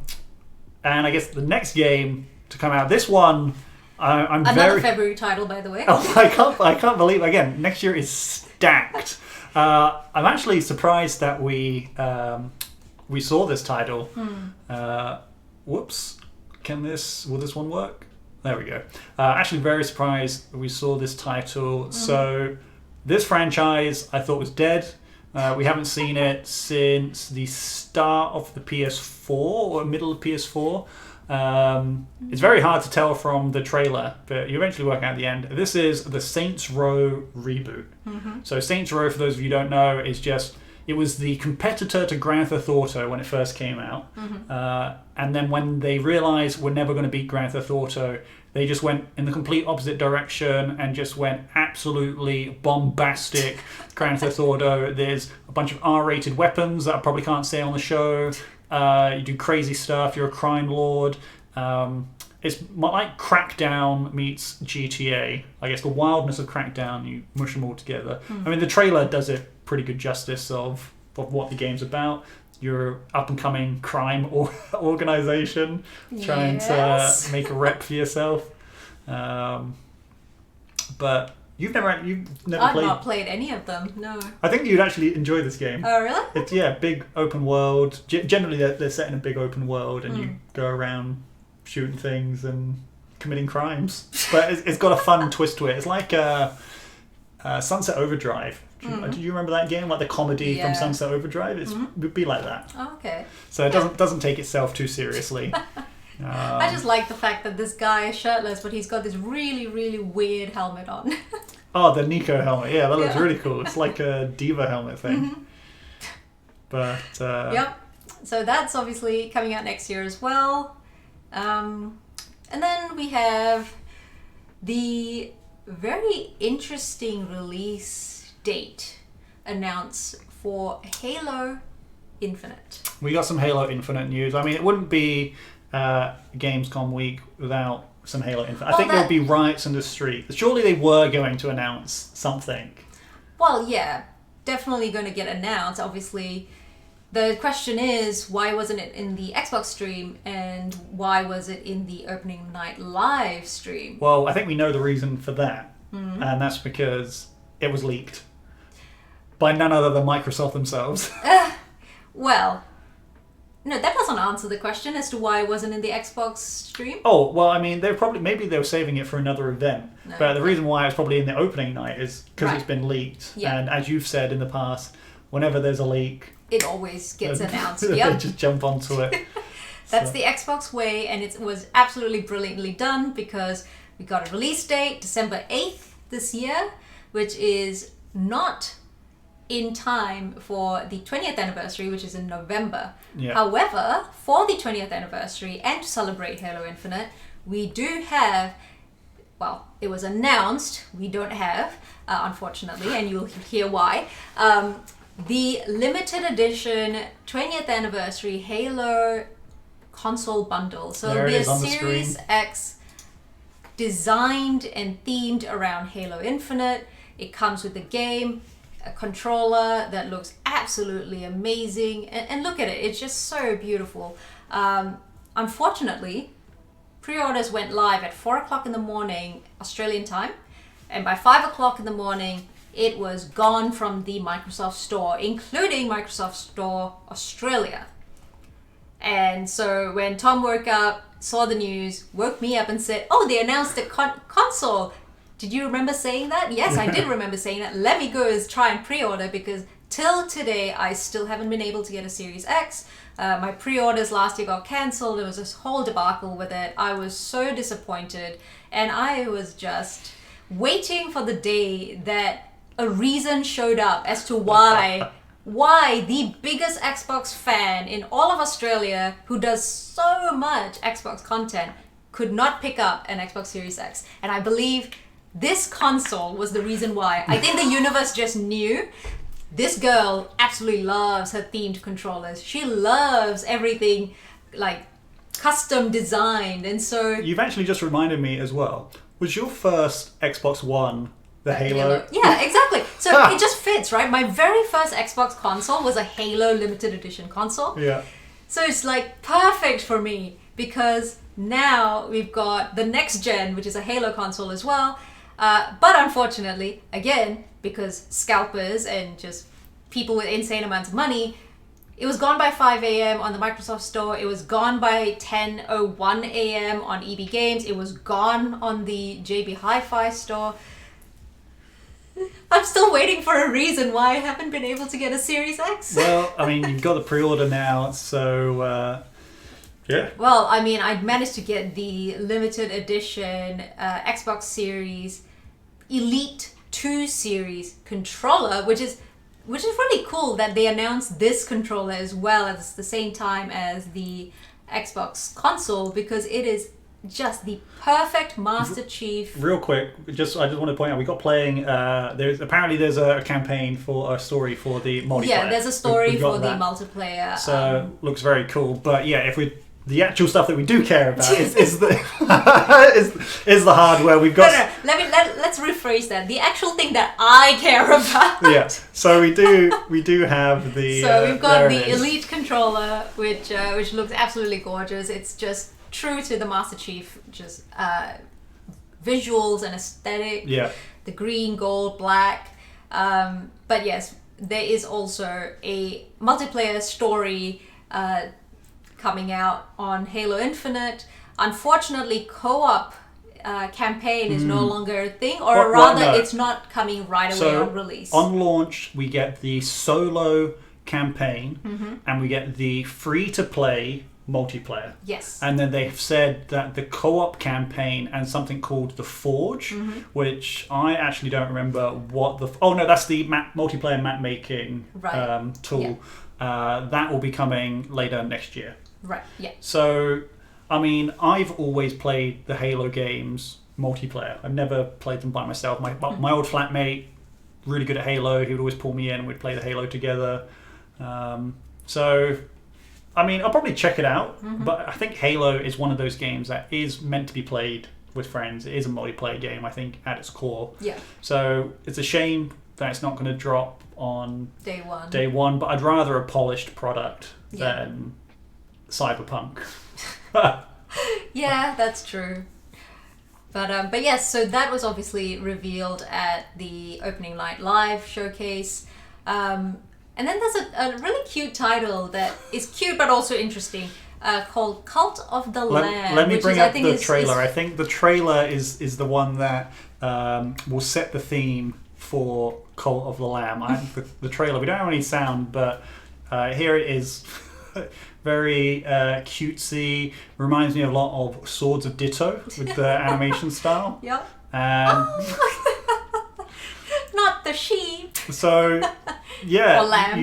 [SPEAKER 1] I guess the next game to come out, this one...
[SPEAKER 2] Another February title, by the way.
[SPEAKER 1] I can't believe, again, next year is stacked. I'm actually surprised that we saw this title. Whoops. Will this one work? There we go. Actually very surprised we saw this title. So this franchise I thought was dead. We haven't seen it since the start of the PS4 or middle of PS4. It's very hard to tell from the trailer, but you eventually work out at the end. This is the Saints Row reboot. So Saints Row, for those of you who don't know, it was the competitor to Grand Theft Auto when it first came out. And then when they realized we're never going to beat Grand Theft Auto, they just went in the complete opposite direction and just went absolutely bombastic Grand Theft Auto. There's a bunch of R-rated weapons that I probably can't say on the show. You do crazy stuff. You're a crime lord. It's like Crackdown meets GTA. I guess the wildness of Crackdown, you mush them all together. I mean, the trailer does it pretty good justice of what the game's about. You're up-and-coming crime organization trying to make a rep for yourself. But You've never played...
[SPEAKER 2] I've not played any of them, no.
[SPEAKER 1] I think you'd actually enjoy this game.
[SPEAKER 2] Oh, really?
[SPEAKER 1] It's, big open world. Generally, they're set in a big open world, and you go around shooting things and committing crimes. But it's got a fun twist to it. It's like Sunset Overdrive. Do you remember that game? Like the comedy from Sunset Overdrive? It would be like that.
[SPEAKER 2] Oh, okay.
[SPEAKER 1] So it doesn't take itself too seriously.
[SPEAKER 2] I just like the fact that this guy is shirtless, but he's got this really, really weird helmet on.
[SPEAKER 1] Oh, the Nico helmet. Yeah, that looks really cool. It's like a diva helmet thing. But
[SPEAKER 2] yep. So that's obviously coming out next year as well. And then we have the very interesting release date announced for Halo Infinite.
[SPEAKER 1] We got some Halo Infinite news. I mean, it wouldn't be Gamescom week without some Halo Infinite. I think there'd be riots in the street. Surely they were going to announce something.
[SPEAKER 2] Well, yeah, definitely going to get announced. Obviously, the question is, why wasn't it in the Xbox stream, and why was it in the opening night live stream?
[SPEAKER 1] Well, I think we know the reason for that, and that's because it was leaked by none other than Microsoft themselves.
[SPEAKER 2] Well, no, that doesn't answer the question as to why it wasn't in the Xbox stream.
[SPEAKER 1] Oh, well, I mean, maybe they were saving it for another event.
[SPEAKER 2] No.
[SPEAKER 1] But the reason why it's probably in the opening night is because
[SPEAKER 2] Right.
[SPEAKER 1] it's been leaked.
[SPEAKER 2] Yeah.
[SPEAKER 1] And as you've said in the past, whenever there's a leak,
[SPEAKER 2] It always gets announced.
[SPEAKER 1] they
[SPEAKER 2] Yep.
[SPEAKER 1] just jump onto it.
[SPEAKER 2] That's
[SPEAKER 1] So-
[SPEAKER 2] the Xbox way, and it was absolutely brilliantly done because we got a release date, December 8th this year, which is not in time for the 20th anniversary, which is in November.
[SPEAKER 1] Yeah.
[SPEAKER 2] However, for the 20th anniversary and to celebrate Halo Infinite, we do have, well, it was announced, we don't have, unfortunately, and you'll hear why, the limited edition 20th anniversary Halo console bundle. So
[SPEAKER 1] There
[SPEAKER 2] it'll
[SPEAKER 1] it
[SPEAKER 2] be
[SPEAKER 1] is
[SPEAKER 2] a
[SPEAKER 1] on the
[SPEAKER 2] Series
[SPEAKER 1] screen.
[SPEAKER 2] X designed and themed around Halo Infinite. It comes with the game, a controller that looks absolutely amazing, and look at it, it's just so beautiful. Unfortunately, pre-orders went live at 4 o'clock in the morning Australian time, and by 5 o'clock in the morning it was gone from the Microsoft Store, including Microsoft Store Australia. And so when Tom woke up, saw the news, woke me up and said, oh, they announced the console. Did you remember saying that? Yes, I did remember saying that. Let me go and try and pre-order, because till today I still haven't been able to get a Series X. My pre-orders last year got cancelled. There was this whole debacle with it. I was so disappointed, and I was just waiting for the day that a reason showed up as to why the biggest Xbox fan in all of Australia, who does so much Xbox content, could not pick up an Xbox Series X. And I believe this console was the reason why. I think the universe just knew. This girl absolutely loves her themed controllers. She loves everything like custom designed, and so
[SPEAKER 1] You've actually just reminded me as well. Was your first Xbox One the Halo?
[SPEAKER 2] Yeah, exactly. So it just fits, right? My very first Xbox console was a Halo limited edition console.
[SPEAKER 1] Yeah.
[SPEAKER 2] So it's like perfect for me, because now we've got the next gen, which is a Halo console as well. But unfortunately, again, because scalpers and just people with insane amounts of money, it was gone by 5 a.m. on the Microsoft Store. It was gone by 10:01 a.m. on EB Games. It was gone on the JB Hi-Fi Store. I'm still waiting for a reason why I haven't been able to get a Series X.
[SPEAKER 1] Well, I mean, you've got the pre-order now, so yeah.
[SPEAKER 2] Well, I mean, I managed to get the limited edition Xbox Series Elite 2 series controller, which is really cool that they announced this controller as well at the same time as the Xbox console, because it is just the perfect Master Chief.
[SPEAKER 1] Real quick, I just want to point out, we got playing. There's a campaign for a story for the multiplayer.
[SPEAKER 2] Yeah, there's a story
[SPEAKER 1] We've got
[SPEAKER 2] for the
[SPEAKER 1] that.
[SPEAKER 2] multiplayer.
[SPEAKER 1] So looks very cool. But yeah, if we the actual stuff that we do care about is the is the hardware. We've got.
[SPEAKER 2] No. Let's rephrase that. The actual thing that I care about.
[SPEAKER 1] Yeah. So we do have the.
[SPEAKER 2] So we've got
[SPEAKER 1] there
[SPEAKER 2] the
[SPEAKER 1] it is.
[SPEAKER 2] Elite controller, which looks absolutely gorgeous. It's just true to the Master Chief, just visuals and aesthetic.
[SPEAKER 1] Yeah.
[SPEAKER 2] The green, gold, black. But yes, there is also a multiplayer story coming out on Halo Infinite. Unfortunately, co-op campaign is no longer a thing, or
[SPEAKER 1] Well,
[SPEAKER 2] rather
[SPEAKER 1] no.
[SPEAKER 2] it's not coming right away
[SPEAKER 1] So
[SPEAKER 2] on release.
[SPEAKER 1] on launch, we get the solo campaign, and we get the free-to-play multiplayer.
[SPEAKER 2] Yes.
[SPEAKER 1] And then they've said that the co-op campaign and something called the Forge, which I actually don't remember what the... Oh, no, that's the multiplayer map making
[SPEAKER 2] Right.
[SPEAKER 1] tool. That will be coming later next year.
[SPEAKER 2] Right, yeah.
[SPEAKER 1] So, I mean, I've always played the Halo games multiplayer. I've never played them by myself. My old flatmate, really good at Halo, he would always pull me in and we'd play the Halo together. So... I mean, I'll probably check it out, but I think Halo is one of those games that is meant to be played with friends. It is a multiplayer game, I think, at its core.
[SPEAKER 2] Yeah.
[SPEAKER 1] So it's a shame that it's not going to drop on
[SPEAKER 2] day one,
[SPEAKER 1] but I'd rather a polished product
[SPEAKER 2] Yeah.
[SPEAKER 1] than Cyberpunk.
[SPEAKER 2] Yeah, that's true. But yes, so that was obviously revealed at the opening night live showcase. And then there's a really cute title that is cute but also interesting, called Cult of the Lamb.
[SPEAKER 1] Let me bring up the
[SPEAKER 2] is
[SPEAKER 1] trailer. I think the trailer is the one that will set the theme for Cult of the Lamb. The trailer, we don't have any sound, but here it is. Very cutesy. Reminds me a lot of Swords of Ditto with the animation style.
[SPEAKER 2] Yep.
[SPEAKER 1] Oh.
[SPEAKER 2] Not the sheep.
[SPEAKER 1] So, yeah,
[SPEAKER 2] Or lamb.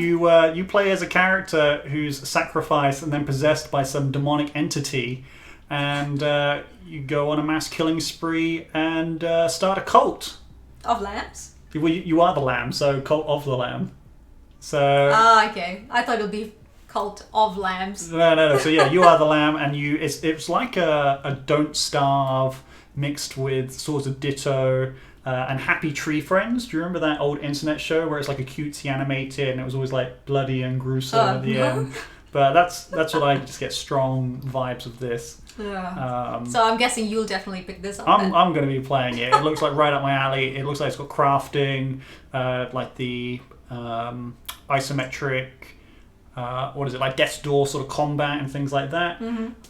[SPEAKER 1] you play as a character who's sacrificed and then possessed by some demonic entity, and you go on a mass killing spree and start a cult.
[SPEAKER 2] Of lambs?
[SPEAKER 1] You are the lamb, so Cult of the Lamb. So
[SPEAKER 2] Okay. I thought it would be Cult of Lambs.
[SPEAKER 1] no. So yeah, you are the lamb, and it's like a Don't Starve mixed with Swords of Ditto. And Happy Tree Friends. Do you remember that old internet show where it's like a cutesy animated and it was always like bloody and gruesome at the end? But that's what I just get strong vibes of this.
[SPEAKER 2] Yeah. So I'm guessing you'll definitely pick this up.
[SPEAKER 1] I'm going to be playing it. It looks like right up my alley. It looks like it's got crafting, like the isometric. What is it, like Death's Door sort of combat and things like that.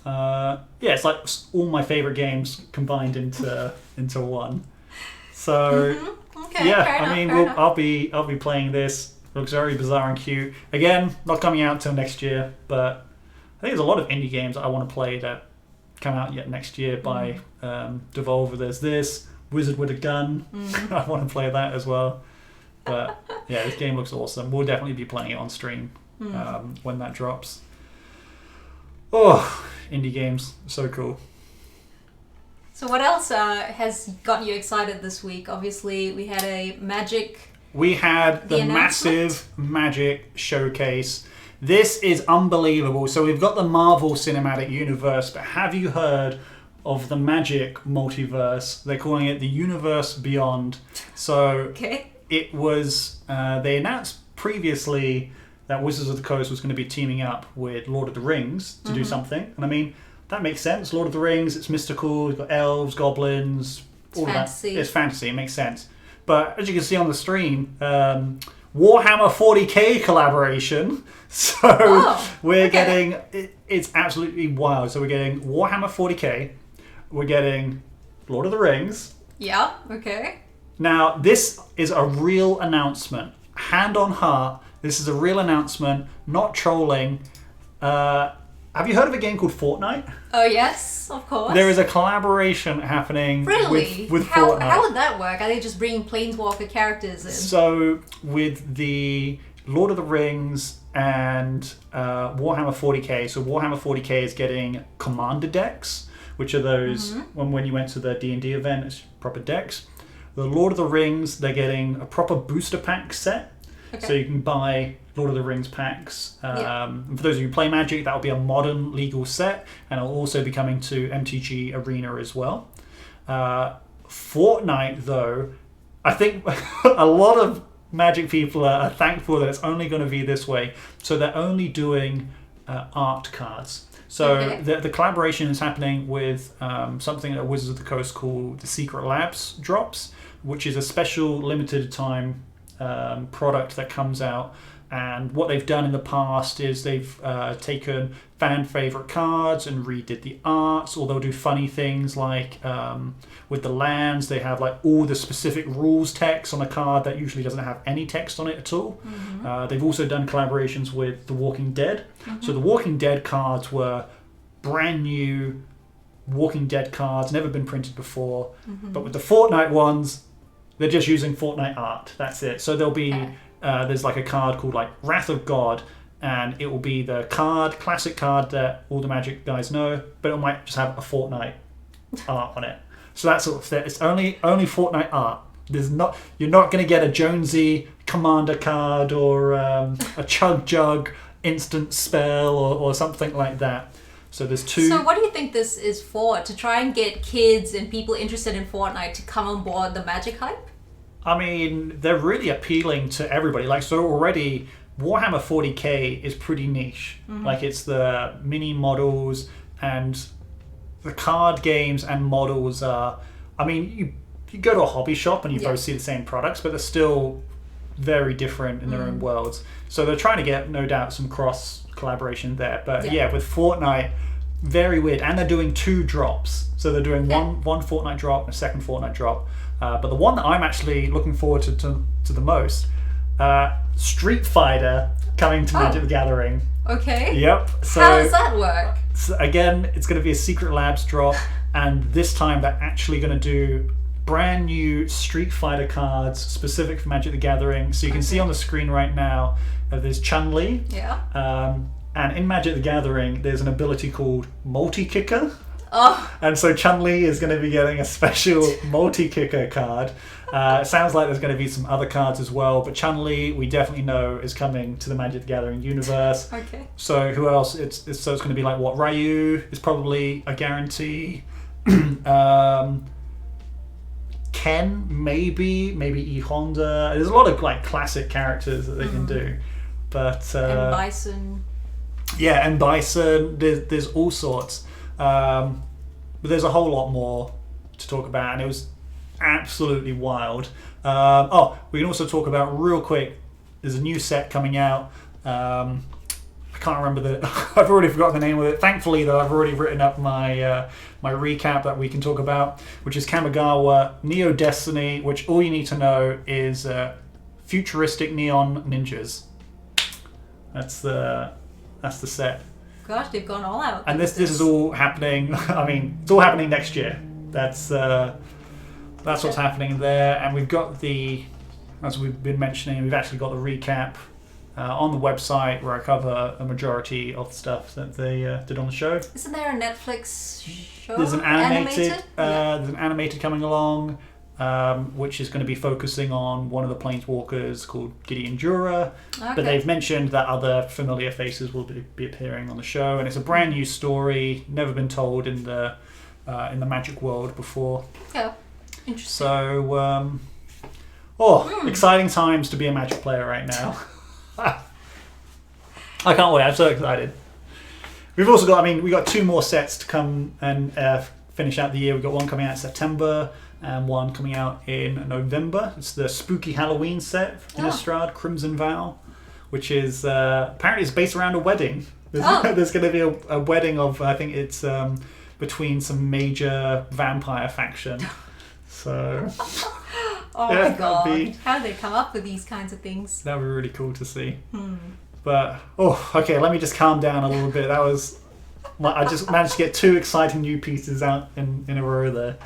[SPEAKER 1] Yeah, it's like all my favorite games combined into one. So
[SPEAKER 2] Okay,
[SPEAKER 1] yeah,
[SPEAKER 2] fair
[SPEAKER 1] I mean,
[SPEAKER 2] enough.
[SPEAKER 1] I'll be playing this. It looks very bizarre and cute. Again, not coming out till next year, but I think there's a lot of indie games that I want to play that come out yet next year by Devolver. There's this Wizard with a Gun. I want to play that as well. But yeah, this game looks awesome. We'll definitely be playing it on stream when that drops. Oh, indie games, so cool.
[SPEAKER 2] So what else has gotten you excited this week? Obviously, we had a Magic.
[SPEAKER 1] We had the massive Magic showcase. This is unbelievable. So we've got the Marvel Cinematic Universe, but have you heard of the Magic multiverse? They're calling it the Universe Beyond. So it was, they announced previously that Wizards of the Coast was going to be teaming up with Lord of the Rings to do something. And I mean, that makes sense. Lord of the Rings, it's mystical, you've got elves, goblins, all of that. It's fantasy, it makes sense. But as you can see on the stream, Warhammer 40k collaboration. So we're getting, it's absolutely wild. So we're getting Warhammer 40k, we're getting Lord of the Rings.
[SPEAKER 2] Yeah, okay.
[SPEAKER 1] Now, this is a real announcement. Hand on heart, this is a real announcement, not trolling. Have you heard of a game called Fortnite?
[SPEAKER 2] Oh, yes, of course.
[SPEAKER 1] There is a collaboration happening with Fortnite.
[SPEAKER 2] How would that work? Are they just bringing Planeswalker characters in?
[SPEAKER 1] So, with the Lord of the Rings and Warhammer 40k, so Warhammer 40k is getting commander decks, which are those, when you went to the D&D event, it's proper decks. The Lord of the Rings, they're getting a proper booster pack set. Okay. So you can buy Lord of the Rings packs. And for those of you who play Magic, that will be a modern legal set, and it'll also be coming to MTG Arena as well. Fortnite, though, I think a lot of Magic people are thankful that it's only going to be this way. So they're only doing art cards. So the collaboration is happening with something at Wizards of the Coast called the Secret Labs drops, which is a special limited time product that comes out. And what they've done in the past is they've taken fan favorite cards and redid the arts, or they'll do funny things like with the lands, they have like all the specific rules text on a card that usually doesn't have any text on it at all. They've also done collaborations with The Walking Dead. So The Walking Dead cards were brand new Walking Dead cards, never been printed before. But with the Fortnite ones, they're just using Fortnite art. That's it. So there'll be there's like a card called like Wrath of God, and it will be the classic card that all the Magic guys know, but it might just have a Fortnite art on it. So that's sort of thing. It's only Fortnite art. You're not going to get a Jonesy Commander card or a Chug Jug instant spell or something like that. So there's two.
[SPEAKER 2] So what do you think this is for? To try and get kids and people interested in Fortnite to come on board the Magic hype?
[SPEAKER 1] I mean, they're really appealing to everybody. Like, so already Warhammer 40k is pretty niche. Like, it's the mini models and the card games and models are. I mean, you go to a hobby shop and you both see the same products, but they're still very different in their own worlds. So they're trying to get, no doubt, some cross collaboration there. But yeah, with Fortnite, very weird. And they're doing 2 drops. So they're doing one Fortnite drop and a second Fortnite drop. But the one that I'm actually looking forward to the most, Street Fighter coming to Magic the Gathering.
[SPEAKER 2] Okay.
[SPEAKER 1] Yep. So,
[SPEAKER 2] how does that work?
[SPEAKER 1] So again, it's going to be a Secret Labs drop, and this time they're actually going to do brand new Street Fighter cards specific for Magic the Gathering. So you can see on the screen right now, there's Chun-Li.
[SPEAKER 2] Yeah.
[SPEAKER 1] And in Magic the Gathering, there's an ability called Multi-Kicker.
[SPEAKER 2] Oh.
[SPEAKER 1] And so Chun-Li is going to be getting a special Multi-Kicker card. It sounds like there's going to be some other cards as well, but Chun-Li, we definitely know, is coming to the Magic the Gathering universe.
[SPEAKER 2] Okay.
[SPEAKER 1] So who else? It's going to be like, what, Ryu is probably a guarantee. Ken, maybe E Honda. There's a lot of like classic characters that they can do. But
[SPEAKER 2] and Bison.
[SPEAKER 1] Yeah, and Bison. There's all sorts. But there's a whole lot more to talk about, and it was absolutely wild. We can also talk about real quick. There's a new set coming out. I can't remember I've already forgotten the name of it. Thankfully, though, I've already written up my my recap that we can talk about, which is Kamigawa Neo Destiny. Which all you need to know is futuristic neon ninjas. That's the set.
[SPEAKER 2] Gosh, they've gone all out.
[SPEAKER 1] And this is all happening. I mean, it's all happening next year. That's what's happening there. And we've got as we've been mentioning, we've actually got the recap on the website where I cover a majority of the stuff that they did on the show.
[SPEAKER 2] Isn't there a Netflix show?
[SPEAKER 1] There's an animated.
[SPEAKER 2] Yeah.
[SPEAKER 1] There's an animated coming along, which is going to be focusing on one of the planeswalkers called Gideon Jura. Okay. But they've mentioned that other familiar faces will be appearing on the show, and it's a brand new story, never been told in the Magic world before.
[SPEAKER 2] Yeah, interesting.
[SPEAKER 1] So, exciting times to be a Magic player right now. I can't wait. I'm so excited. We've also got, we got 2 more sets to come and finish out the year. We've got one coming out in September and one coming out in November. It's the Spooky Halloween set from Innistrad, Crimson Vow, which is apparently it's based around a wedding. There's going to be a wedding of, I think it's between some major vampire faction. So...
[SPEAKER 2] my god. How do they come up with these kinds of things?
[SPEAKER 1] That would be really cool to see. But, okay, let me just calm down a little bit. I just managed to get 2 exciting new pieces out in a row there.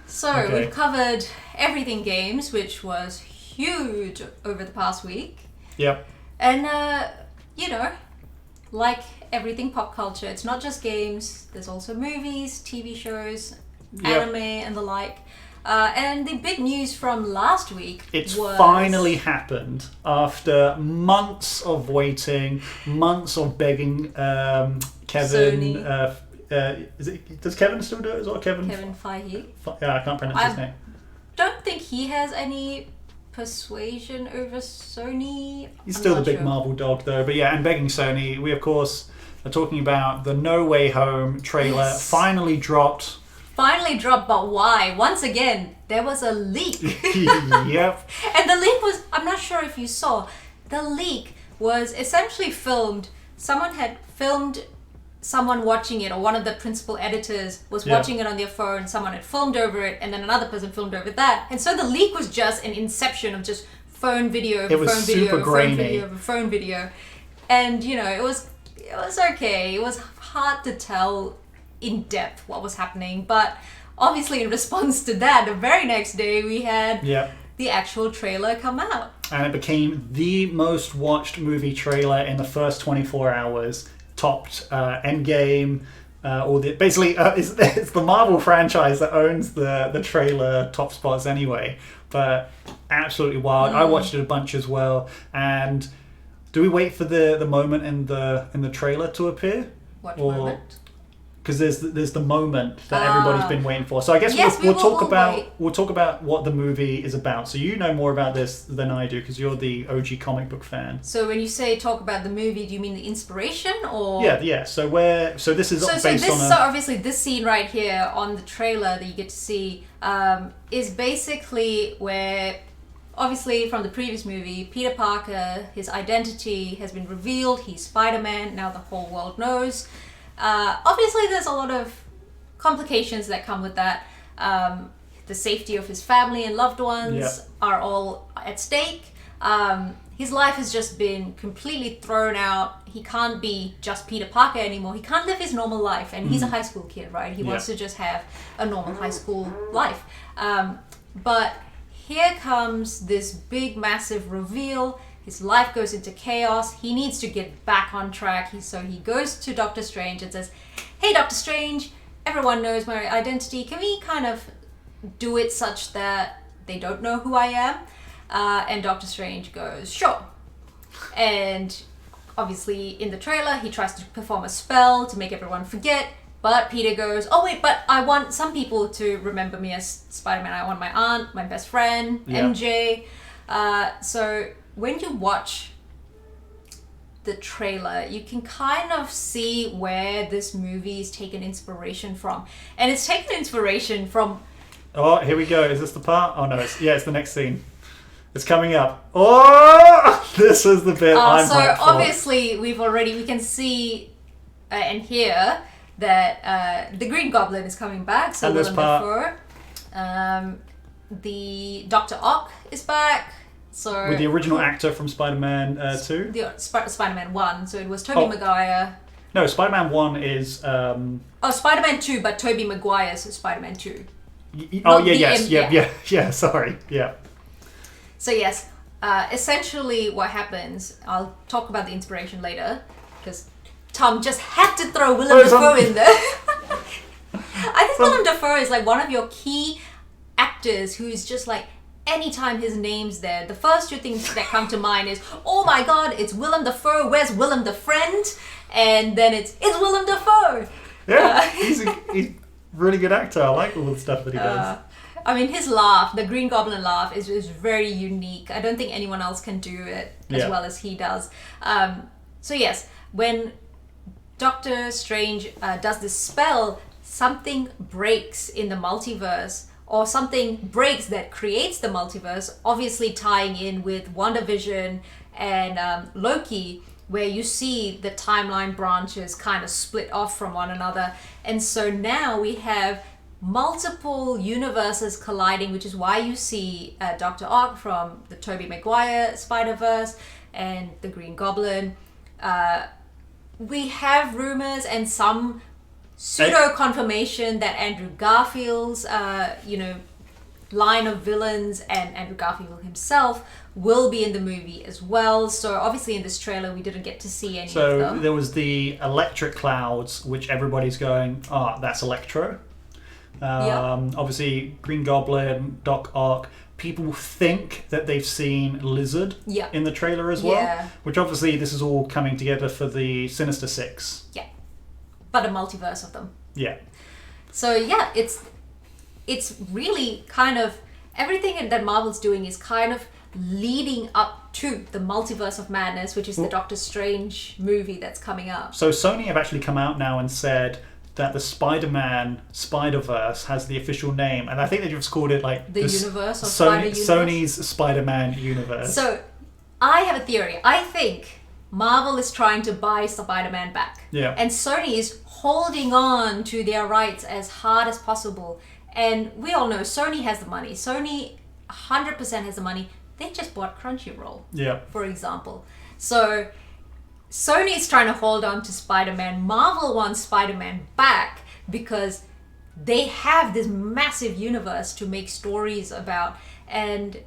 [SPEAKER 2] So, we've covered everything games, which was huge over the past week.
[SPEAKER 1] Yep.
[SPEAKER 2] And, like everything pop culture, it's not just games. There's also movies, TV shows, anime and the like. And the big news from last week was...
[SPEAKER 1] finally happened after months of waiting, months of begging Kevin...
[SPEAKER 2] Sony.
[SPEAKER 1] Does Kevin still do it as well? Kevin
[SPEAKER 2] Feige?
[SPEAKER 1] Yeah, I can't pronounce his name.
[SPEAKER 2] Don't think he has any persuasion over Sony.
[SPEAKER 1] He's still the big Marvel dog, though. But yeah, and begging Sony. We, of course, are talking about the No Way Home trailer. Finally dropped, but why? Once again, there was a leak. Yep.
[SPEAKER 2] And the leak was, I'm not sure if you saw, the leak was essentially filmed. Someone had filmed someone watching it, or one of the principal editors was watching it on their phone. Someone had filmed over it, and then another person filmed over that. And so the leak was just an inception of just phone video over phone video over phone video over phone video. And, it was okay. It was hard to tell in depth what was happening, but obviously in response to that, the very next day we had the actual trailer come out,
[SPEAKER 1] and it became the most watched movie trailer in the first 24 hours, topped Endgame. It's the Marvel franchise that owns the trailer top spots anyway, but absolutely wild. I watched it a bunch as well. And do we wait for the moment in the trailer to appear?
[SPEAKER 2] What moment?
[SPEAKER 1] because there's the moment that everybody's been waiting for. So I guess
[SPEAKER 2] Yes,
[SPEAKER 1] we'll talk
[SPEAKER 2] wait.
[SPEAKER 1] about what the movie is about. So you know more about this than I do because you're the OG comic book fan.
[SPEAKER 2] So when you say talk about the movie, do you mean the inspiration or?
[SPEAKER 1] Yeah. So this is based on
[SPEAKER 2] So obviously this scene right here on the trailer that you get to see is basically where, obviously from the previous movie, Peter Parker, his identity has been revealed. He's Spider-Man. Now the whole world knows. Obviously there's a lot of complications that come with that. The safety of his family and loved ones are all at stake. His life has just been completely thrown out. He can't be just Peter Parker anymore. He can't live his normal life, and he's a high school kid, right? He wants to just have a normal high school life. But here comes this big, massive reveal. His life goes into chaos. He needs to get back on track. So he goes to Doctor Strange and says, "Hey, Doctor Strange, everyone knows my identity. Can we kind of do it such that they don't know who I am?" And Doctor Strange goes, "Sure." And obviously in the trailer, he tries to perform a spell to make everyone forget. But Peter goes, "Oh wait, but I want some people to remember me as Spider-Man. I want my aunt, my best friend, MJ." So when you watch the trailer, you can kind of see where this movie is taken inspiration from. And it's taken inspiration from...
[SPEAKER 1] Oh, here we go. Is this the part? Oh no, it's the next scene. It's coming up. Oh, this is the bit I'm hyped for.
[SPEAKER 2] Obviously we can see and hear that the Green Goblin is coming back. So Willem Dafoe. The Dr. Ock is back. So
[SPEAKER 1] with the original actor from Spider-Man 2?
[SPEAKER 2] The Spider-Man 1. So it was Tobey Maguire.
[SPEAKER 1] No, Spider-Man 1 is...
[SPEAKER 2] Spider-Man 2, but Tobey Maguire's Spider-Man 2.
[SPEAKER 1] Sorry. Yeah.
[SPEAKER 2] So yes, essentially what happens, I'll talk about the inspiration later, because Tom just had to throw Willem Dafoe in there. I think Willem Dafoe is like one of your key actors who's just like, anytime his name's there, the first two things that come to mind is, "Oh my god, it's Willem Dafoe, where's Willem the friend?" And then it's Willem Dafoe.
[SPEAKER 1] Yeah, he's a really good actor. I like all the stuff that he does.
[SPEAKER 2] I mean, his laugh, the Green Goblin laugh, is very unique. I don't think anyone else can do it as well as he does. So yes, when Doctor Strange does this spell, something breaks in the multiverse, or something breaks that creates the multiverse, obviously tying in with WandaVision and Loki, where you see the timeline branches kind of split off from one another. And so now we have multiple universes colliding, which is why you see Dr. Ock from the Tobey Maguire Spider-Verse and the Green Goblin. We have rumors and some pseudo-confirmation that Andrew Garfield's line of villains and Andrew Garfield himself will be in the movie as well. So obviously in this trailer we didn't get to see any of them.
[SPEAKER 1] So there was the electric clouds, which everybody's going, that's Electro. Obviously Green Goblin, Doc Ock. People think that they've seen Lizard in the trailer as well, which obviously this is all coming together for the Sinister Six.
[SPEAKER 2] Yeah, but a multiverse of them.
[SPEAKER 1] Yeah.
[SPEAKER 2] So yeah, it's really kind of everything that Marvel's doing is kind of leading up to the Multiverse of Madness, which is the Doctor Strange movie that's coming up.
[SPEAKER 1] So Sony have actually come out now and said that the Spider-Man Spider-Verse has the official name, and I think they just called it like
[SPEAKER 2] the universe or
[SPEAKER 1] Sony's Spider-Man universe.
[SPEAKER 2] So I have a theory. I think Marvel is trying to buy Spider-Man back.
[SPEAKER 1] Yeah.
[SPEAKER 2] And Sony is holding on to their rights as hard as possible. And we all know Sony has the money. Sony 100% has the money. They just bought Crunchyroll, for example. So Sony is trying to hold on to Spider-Man. Marvel wants Spider-Man back because they have this massive universe to make stories about. And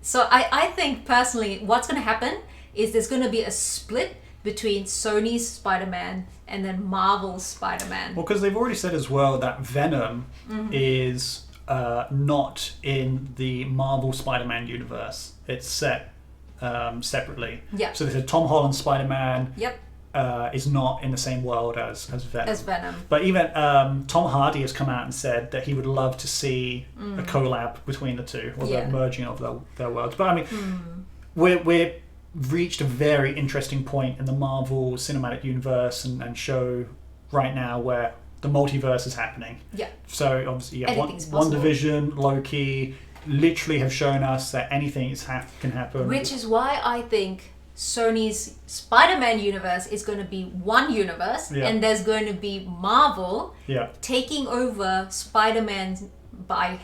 [SPEAKER 2] so I think personally what's going to happen is there's going to be a split between Sony's Spider-Man and then Marvel's Spider-Man.
[SPEAKER 1] Well, because they've already said as well that Venom is not in the Marvel Spider-Man universe. It's set separately.
[SPEAKER 2] Yep.
[SPEAKER 1] So they said Tom Holland Spider-Man.
[SPEAKER 2] Yep.
[SPEAKER 1] is not in the same world as Venom.
[SPEAKER 2] As Venom.
[SPEAKER 1] But even Tom Hardy has come out and said that he would love to see a collab between the two, or the merging of their worlds. But I mean, we're reached a very interesting point in the Marvel Cinematic Universe and show right now where the multiverse is happening.
[SPEAKER 2] Yeah.
[SPEAKER 1] So obviously,
[SPEAKER 2] Anything's possible.
[SPEAKER 1] WandaVision, Loki, literally have shown us that anything can happen.
[SPEAKER 2] Which is why I think Sony's Spider-Man universe is going to be one universe, and there's going to be Marvel taking over Spider-Man by...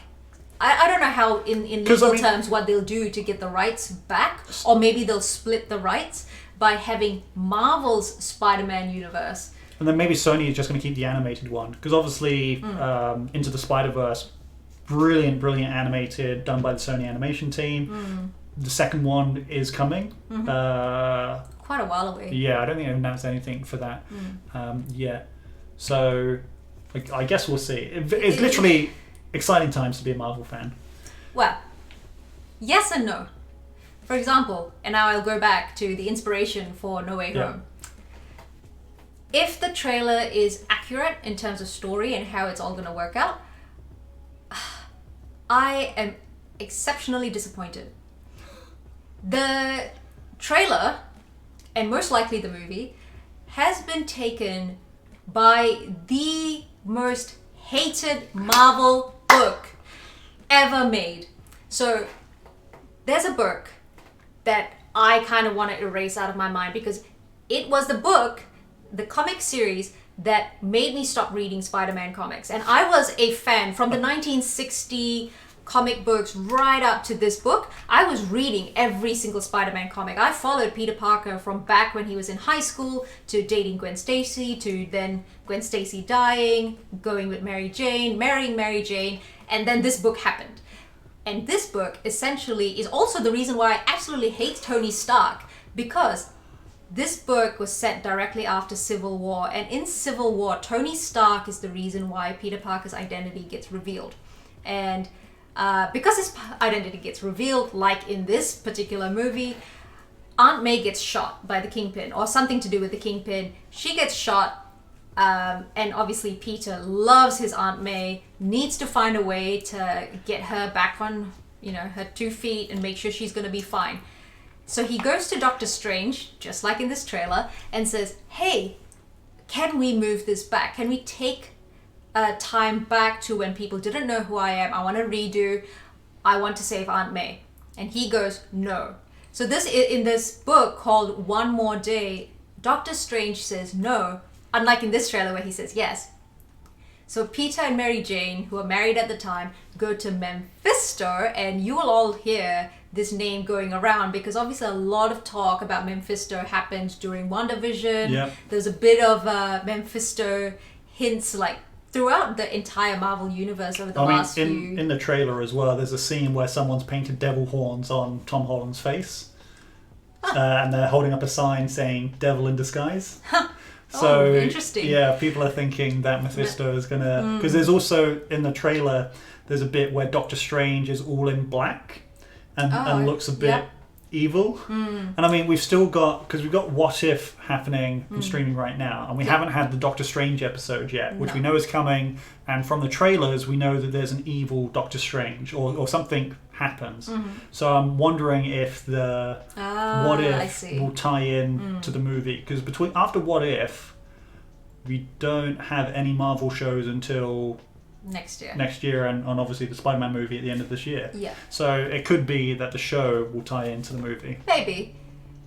[SPEAKER 2] I don't know how in legal terms what they'll do to get the rights back, or maybe they'll split the rights by having Marvel's Spider-Man universe.
[SPEAKER 1] And then maybe Sony is just going to keep the animated one, because obviously Into the Spider-Verse, brilliant animated, done by the Sony animation team. The second one is coming.
[SPEAKER 2] Quite a while away.
[SPEAKER 1] Yeah, I don't think they've announced anything for that yet. So I guess we'll see. It's literally exciting times to be a Marvel fan.
[SPEAKER 2] Well, yes and no. For example, and now I'll go back to the inspiration for No Way Home. If the trailer is accurate in terms of story and how it's all going to work out, I am exceptionally disappointed. The trailer, and most likely the movie, has been taken by the most hated Marvel book ever made. So there's a book that I kind of want to erase out of my mind because it was the book, the comic series, that made me stop reading Spider-Man comics. And I was a fan from the 1960 comic books right up to this book. I was reading every single Spider-Man comic. I followed Peter Parker from back when he was in high school to dating Gwen Stacy, to then Gwen Stacy dying, going with Mary Jane, marrying Mary Jane, and then this book happened. And this book essentially is also the reason why I absolutely hate Tony Stark, because this book was set directly after Civil War, and in Civil War, Tony Stark is the reason why Peter Parker's identity gets revealed. And because his identity gets revealed, like in this particular movie, Aunt May gets shot by the Kingpin, or something to do with the Kingpin. She gets shot, and obviously Peter loves his Aunt May, needs to find a way to get her back on, her 2 feet and make sure she's going to be fine. So he goes to Doctor Strange, just like in this trailer, and says, hey, can we move this back? Can we take time back to when people didn't know who I am? I want to redo. I want to save Aunt May. And he goes, no. So this in this book called One More Day, Doctor Strange says no, unlike in this trailer where he says yes. So Peter and Mary Jane, who are married at the time, go to Mephisto, and you will all hear this name going around because obviously a lot of talk about Mephisto happened during WandaVision.
[SPEAKER 1] Yep.
[SPEAKER 2] There's a bit of Mephisto hints like throughout the entire Marvel universe over the last few...
[SPEAKER 1] In the trailer as well, there's a scene where someone's painted devil horns on Tom Holland's face. And they're holding up a sign saying devil in disguise. So,
[SPEAKER 2] interesting.
[SPEAKER 1] Yeah, people are thinking that Mephisto is going to... Because there's also, in the trailer, there's a bit where Doctor Strange is all in black and looks a bit evil. And I mean, we've still got... Because we've got What If happening and streaming right now, and we haven't had the Doctor Strange episode yet, which we know is coming. And from the trailers, we know that there's an evil Doctor Strange, or something happens. So I'm wondering if the What If will tie in to the movie, because after What If, we don't have any Marvel shows until
[SPEAKER 2] next
[SPEAKER 1] year, and obviously the Spider-Man movie at the end of this year. So it could be that the show will tie into the movie,
[SPEAKER 2] maybe.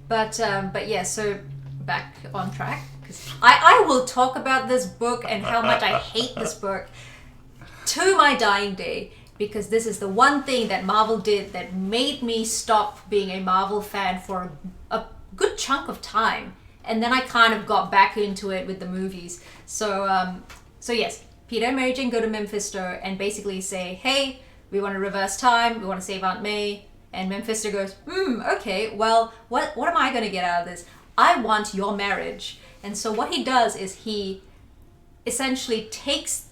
[SPEAKER 2] But yeah, so back on track, because I will talk about this book and how much I hate this book to my dying day, because this is the one thing that Marvel did that made me stop being a Marvel fan for a good chunk of time. And then I kind of got back into it with the movies. So yes, Peter and Mary Jane go to Mephisto and basically say, hey, we want to reverse time, we want to save Aunt May. And Mephisto goes, okay, well, what am I going to get out of this? I want your marriage. And so what he does is he essentially takes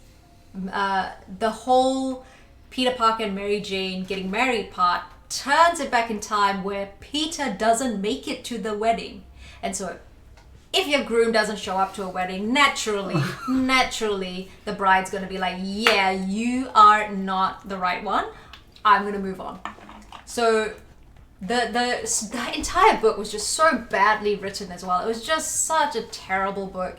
[SPEAKER 2] the whole Peter Parker and Mary Jane getting married part, turns it back in time where Peter doesn't make it to the wedding. And so if your groom doesn't show up to a wedding, naturally, the bride's going to be like, yeah, you are not the right one. I'm going to move on. So the entire book was just so badly written as well. It was just such a terrible book.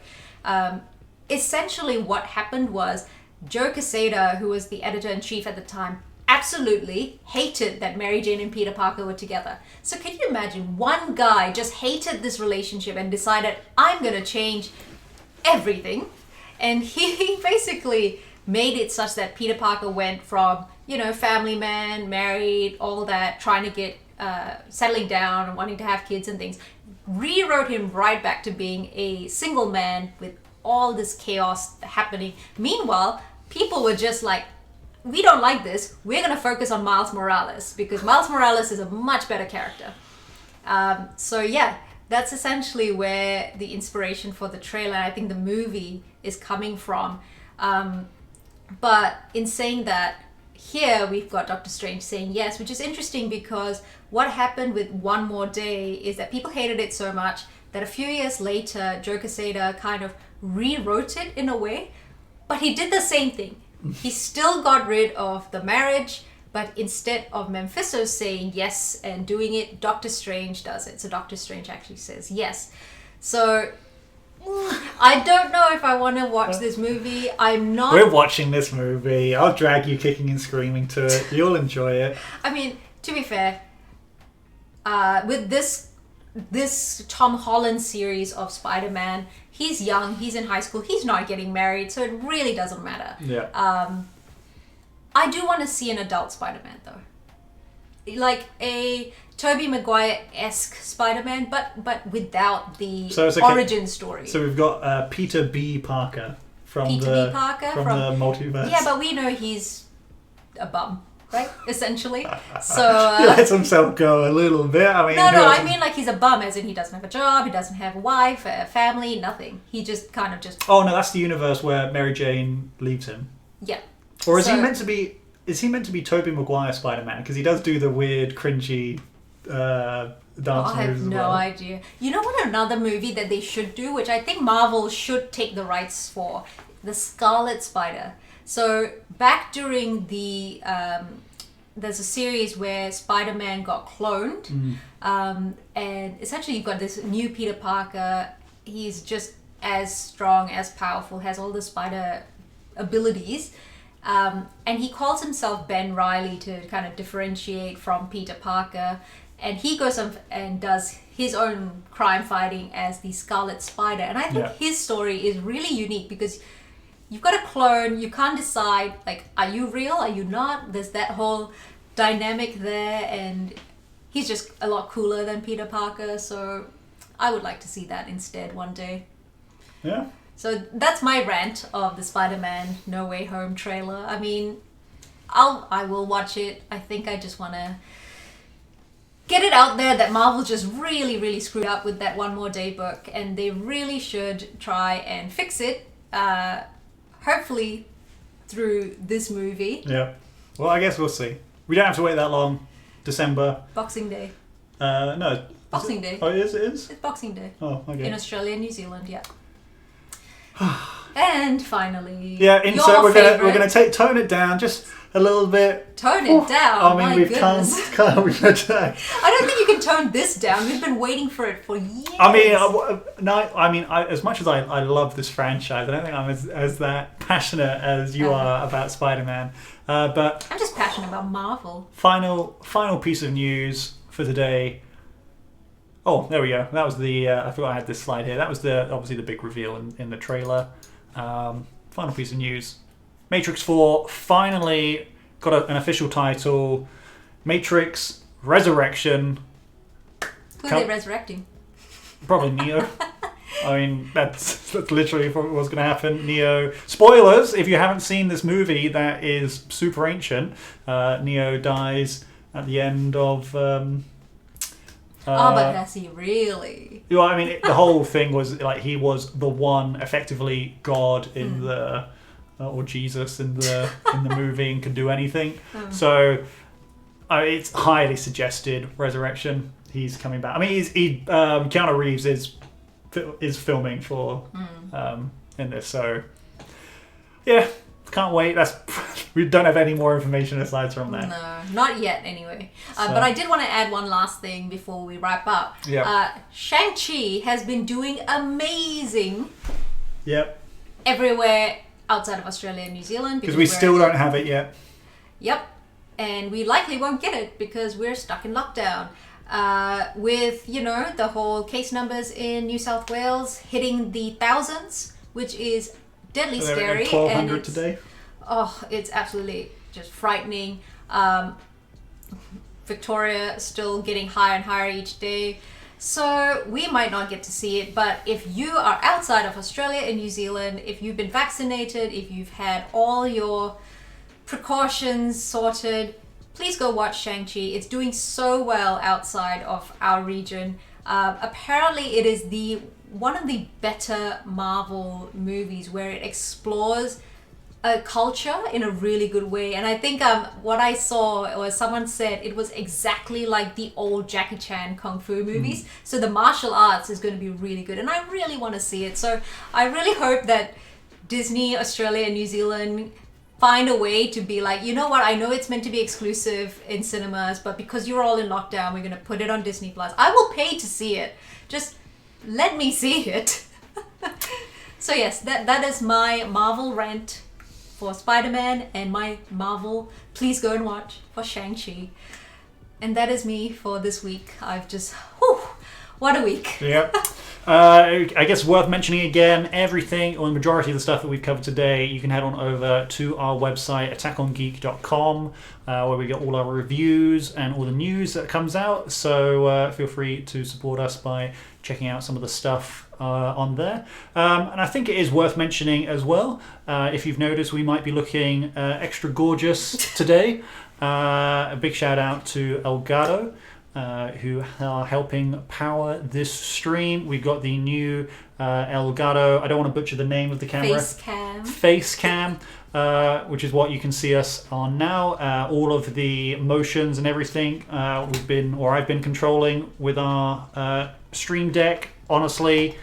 [SPEAKER 2] Essentially what happened was Joe Quesada, who was the editor-in-chief at the time, absolutely hated that Mary Jane and Peter Parker were together. So can you imagine one guy just hated this relationship and decided, I'm going to change everything. And he basically made it such that Peter Parker went from, family man, married, all that, trying to get, settling down and wanting to have kids and things, rewrote him right back to being a single man with all this chaos happening. Meanwhile, people were just like, we don't like this. We're going to focus on Miles Morales because Miles Morales is a much better character. So yeah, that's essentially where the inspiration for the trailer, I think the movie, is coming from. But in saying that, here we've got Doctor Strange saying yes, which is interesting because what happened with One More Day is that people hated it so much that a few years later, Joe Quesada kind of rewrote it in a way, but he did the same thing. He still got rid of the marriage, but instead of Mephisto saying yes and doing it, Doctor Strange does it. So Doctor Strange actually says yes. So I don't know if I want to watch this movie. I'm not...
[SPEAKER 1] We're watching this movie. I'll drag you kicking and screaming to it. You'll enjoy it.
[SPEAKER 2] I mean, to be fair, with this Tom Holland series of Spider-Man, he's young, he's in high school, he's not getting married, so it really doesn't matter.
[SPEAKER 1] Yeah.
[SPEAKER 2] I do want to see an adult Spider-Man though. Like a Tobey Maguire-esque Spider-Man, but without the origin story.
[SPEAKER 1] So we've got Peter B. Parker from the multiverse.
[SPEAKER 2] Yeah, but we know he's a bum. Right, essentially. So
[SPEAKER 1] he lets himself go a little bit. I mean,
[SPEAKER 2] I mean like he's a bum, as in he doesn't have a job, he doesn't have a wife, a family, nothing. He just kind of just.
[SPEAKER 1] Oh no, that's the universe where Mary Jane leaves him.
[SPEAKER 2] Yeah.
[SPEAKER 1] Or is he meant to be? Is he meant to be Tobey Maguire Spider-Man? Because he does do the weird, cringy dance moves.
[SPEAKER 2] I have no idea. You know what? Another movie that they should do, which I think Marvel should take the rights for, the Scarlet Spider. So back during the there's a series where Spider-Man got cloned, and essentially you've got this new Peter Parker. He's just as strong, as powerful, has all the spider abilities, and he calls himself Ben Reilly to kind of differentiate from Peter Parker. And he goes on and does his own crime fighting as the Scarlet Spider. And I think his story is really unique because you've got a clone, you can't decide, like, are you real, are you not? There's that whole dynamic there, and he's just a lot cooler than Peter Parker, so I would like to see that instead one day.
[SPEAKER 1] Yeah.
[SPEAKER 2] So that's my rant of the Spider-Man No Way Home trailer. I mean, I will watch it. I think I just want to get it out there that Marvel just really, really screwed up with that One More Day book, and they really should try and fix it. Hopefully through this movie.
[SPEAKER 1] Yeah. Well, I guess we'll see. We don't have to wait that long. December.
[SPEAKER 2] Boxing Day.
[SPEAKER 1] No.
[SPEAKER 2] Boxing Day.
[SPEAKER 1] Oh, it is?
[SPEAKER 2] It's Boxing Day.
[SPEAKER 1] Oh, okay.
[SPEAKER 2] In Australia and New Zealand, yeah. And finally,
[SPEAKER 1] yeah, insert. We're gonna tone it down just a little bit.
[SPEAKER 2] Tone it down. I mean,
[SPEAKER 1] we've
[SPEAKER 2] goodness.
[SPEAKER 1] can't.
[SPEAKER 2] I don't think you can tone this down. We've been waiting for it for years.
[SPEAKER 1] I mean, as much as I love this franchise, I don't think I'm as that passionate as you are about Spider-Man. But
[SPEAKER 2] I'm just passionate about Marvel.
[SPEAKER 1] Final piece of news for the day. Oh, there we go. That was the. I forgot I had this slide here. That was obviously the big reveal in the trailer. Final piece of news: Matrix 4 finally got an official title. Matrix Resurrection.
[SPEAKER 2] Who are they resurrecting?
[SPEAKER 1] Probably Neo. I mean, that's literally what was going to happen. Neo. Spoilers! If you haven't seen this movie, that is super ancient. Neo dies at the end of.
[SPEAKER 2] But does he really?
[SPEAKER 1] Well, I mean, the whole thing was like he was the one, effectively God in the, or Jesus in the movie, and could do anything. So it's highly suggested resurrection. He's coming back. I mean, Keanu Reeves is is filming for in this. So yeah, can't wait. We don't have any more information aside from that.
[SPEAKER 2] No, not yet anyway. But I did want to add one last thing before we wrap up.
[SPEAKER 1] Yeah.
[SPEAKER 2] Shang-Chi has been doing amazing.
[SPEAKER 1] Yep.
[SPEAKER 2] Everywhere outside of Australia and New Zealand.
[SPEAKER 1] Because we still don't have it yet.
[SPEAKER 2] Yep. And we likely won't get it because we're stuck in lockdown. With, the whole case numbers in New South Wales hitting the thousands, which is deadly scary.
[SPEAKER 1] 1,200 today.
[SPEAKER 2] Oh, it's absolutely just frightening. Victoria still getting higher and higher each day. So we might not get to see it, but if you are outside of Australia and New Zealand, if you've been vaccinated, if you've had all your precautions sorted, please go watch Shang-Chi. It's doing so well outside of our region. Apparently it is one of the better Marvel movies where it explores a culture in a really good way. And I think what I saw was someone said it was exactly like the old Jackie Chan Kung Fu movies. So the martial arts is going to be really good. And I really want to see it. So I really hope that Disney, Australia and New Zealand find a way to be like, you know what, I know it's meant to be exclusive in cinemas, but because you're all in lockdown, we're going to put it on Disney Plus. I will pay to see it. Just let me see it. So yes, that is my Marvel rant for Spider-Man and my Marvel please go and watch for Shang-Chi. And that is me for this week. I've just, what a week.
[SPEAKER 1] Yeah. I guess worth mentioning again, everything, or the majority of the stuff that we've covered today, you can head on over to our website, attackongeek.com, where we get all our reviews and all the news that comes out. So feel free to support us by checking out some of the stuff on there. And I think it is worth mentioning as well, if you've noticed, we might be looking extra gorgeous today. A big shout out to Elgato, who are helping power this stream. We've got the new Elgato, I don't want to butcher the name of the camera. Face cam, which is what you can see us on now. All of the motions and everything I've been controlling with our Stream Deck. Honestly,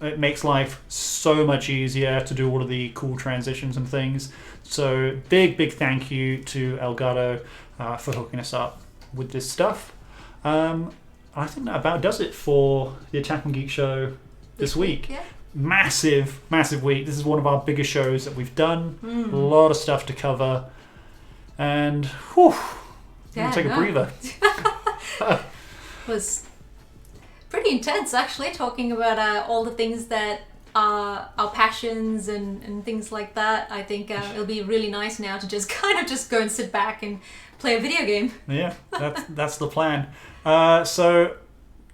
[SPEAKER 1] it makes life so much easier to do all of the cool transitions and things. So big thank you to Elgato for hooking us up with this stuff. I think that about does it for the Attack on Geek Show this week.
[SPEAKER 2] Yeah.
[SPEAKER 1] Massive week. This is one of our biggest shows that we've done. A lot of stuff to cover. And, take a breather.
[SPEAKER 2] It was pretty intense, actually, talking about all the things that are our passions and things like that. I think it'll be really nice now to just go and sit back and play a video game.
[SPEAKER 1] Yeah, that's the plan. So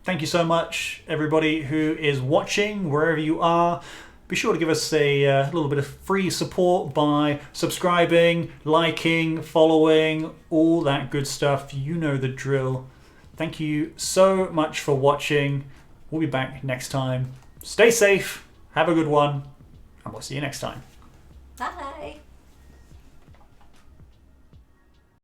[SPEAKER 1] thank you so much, everybody who is watching, wherever you are. Be sure to give us a little bit of free support by subscribing, liking, following, all that good stuff. You know the drill. Thank you so much for watching. We'll be back next time. Stay safe, have a good one, and we'll see you next time.
[SPEAKER 2] Bye.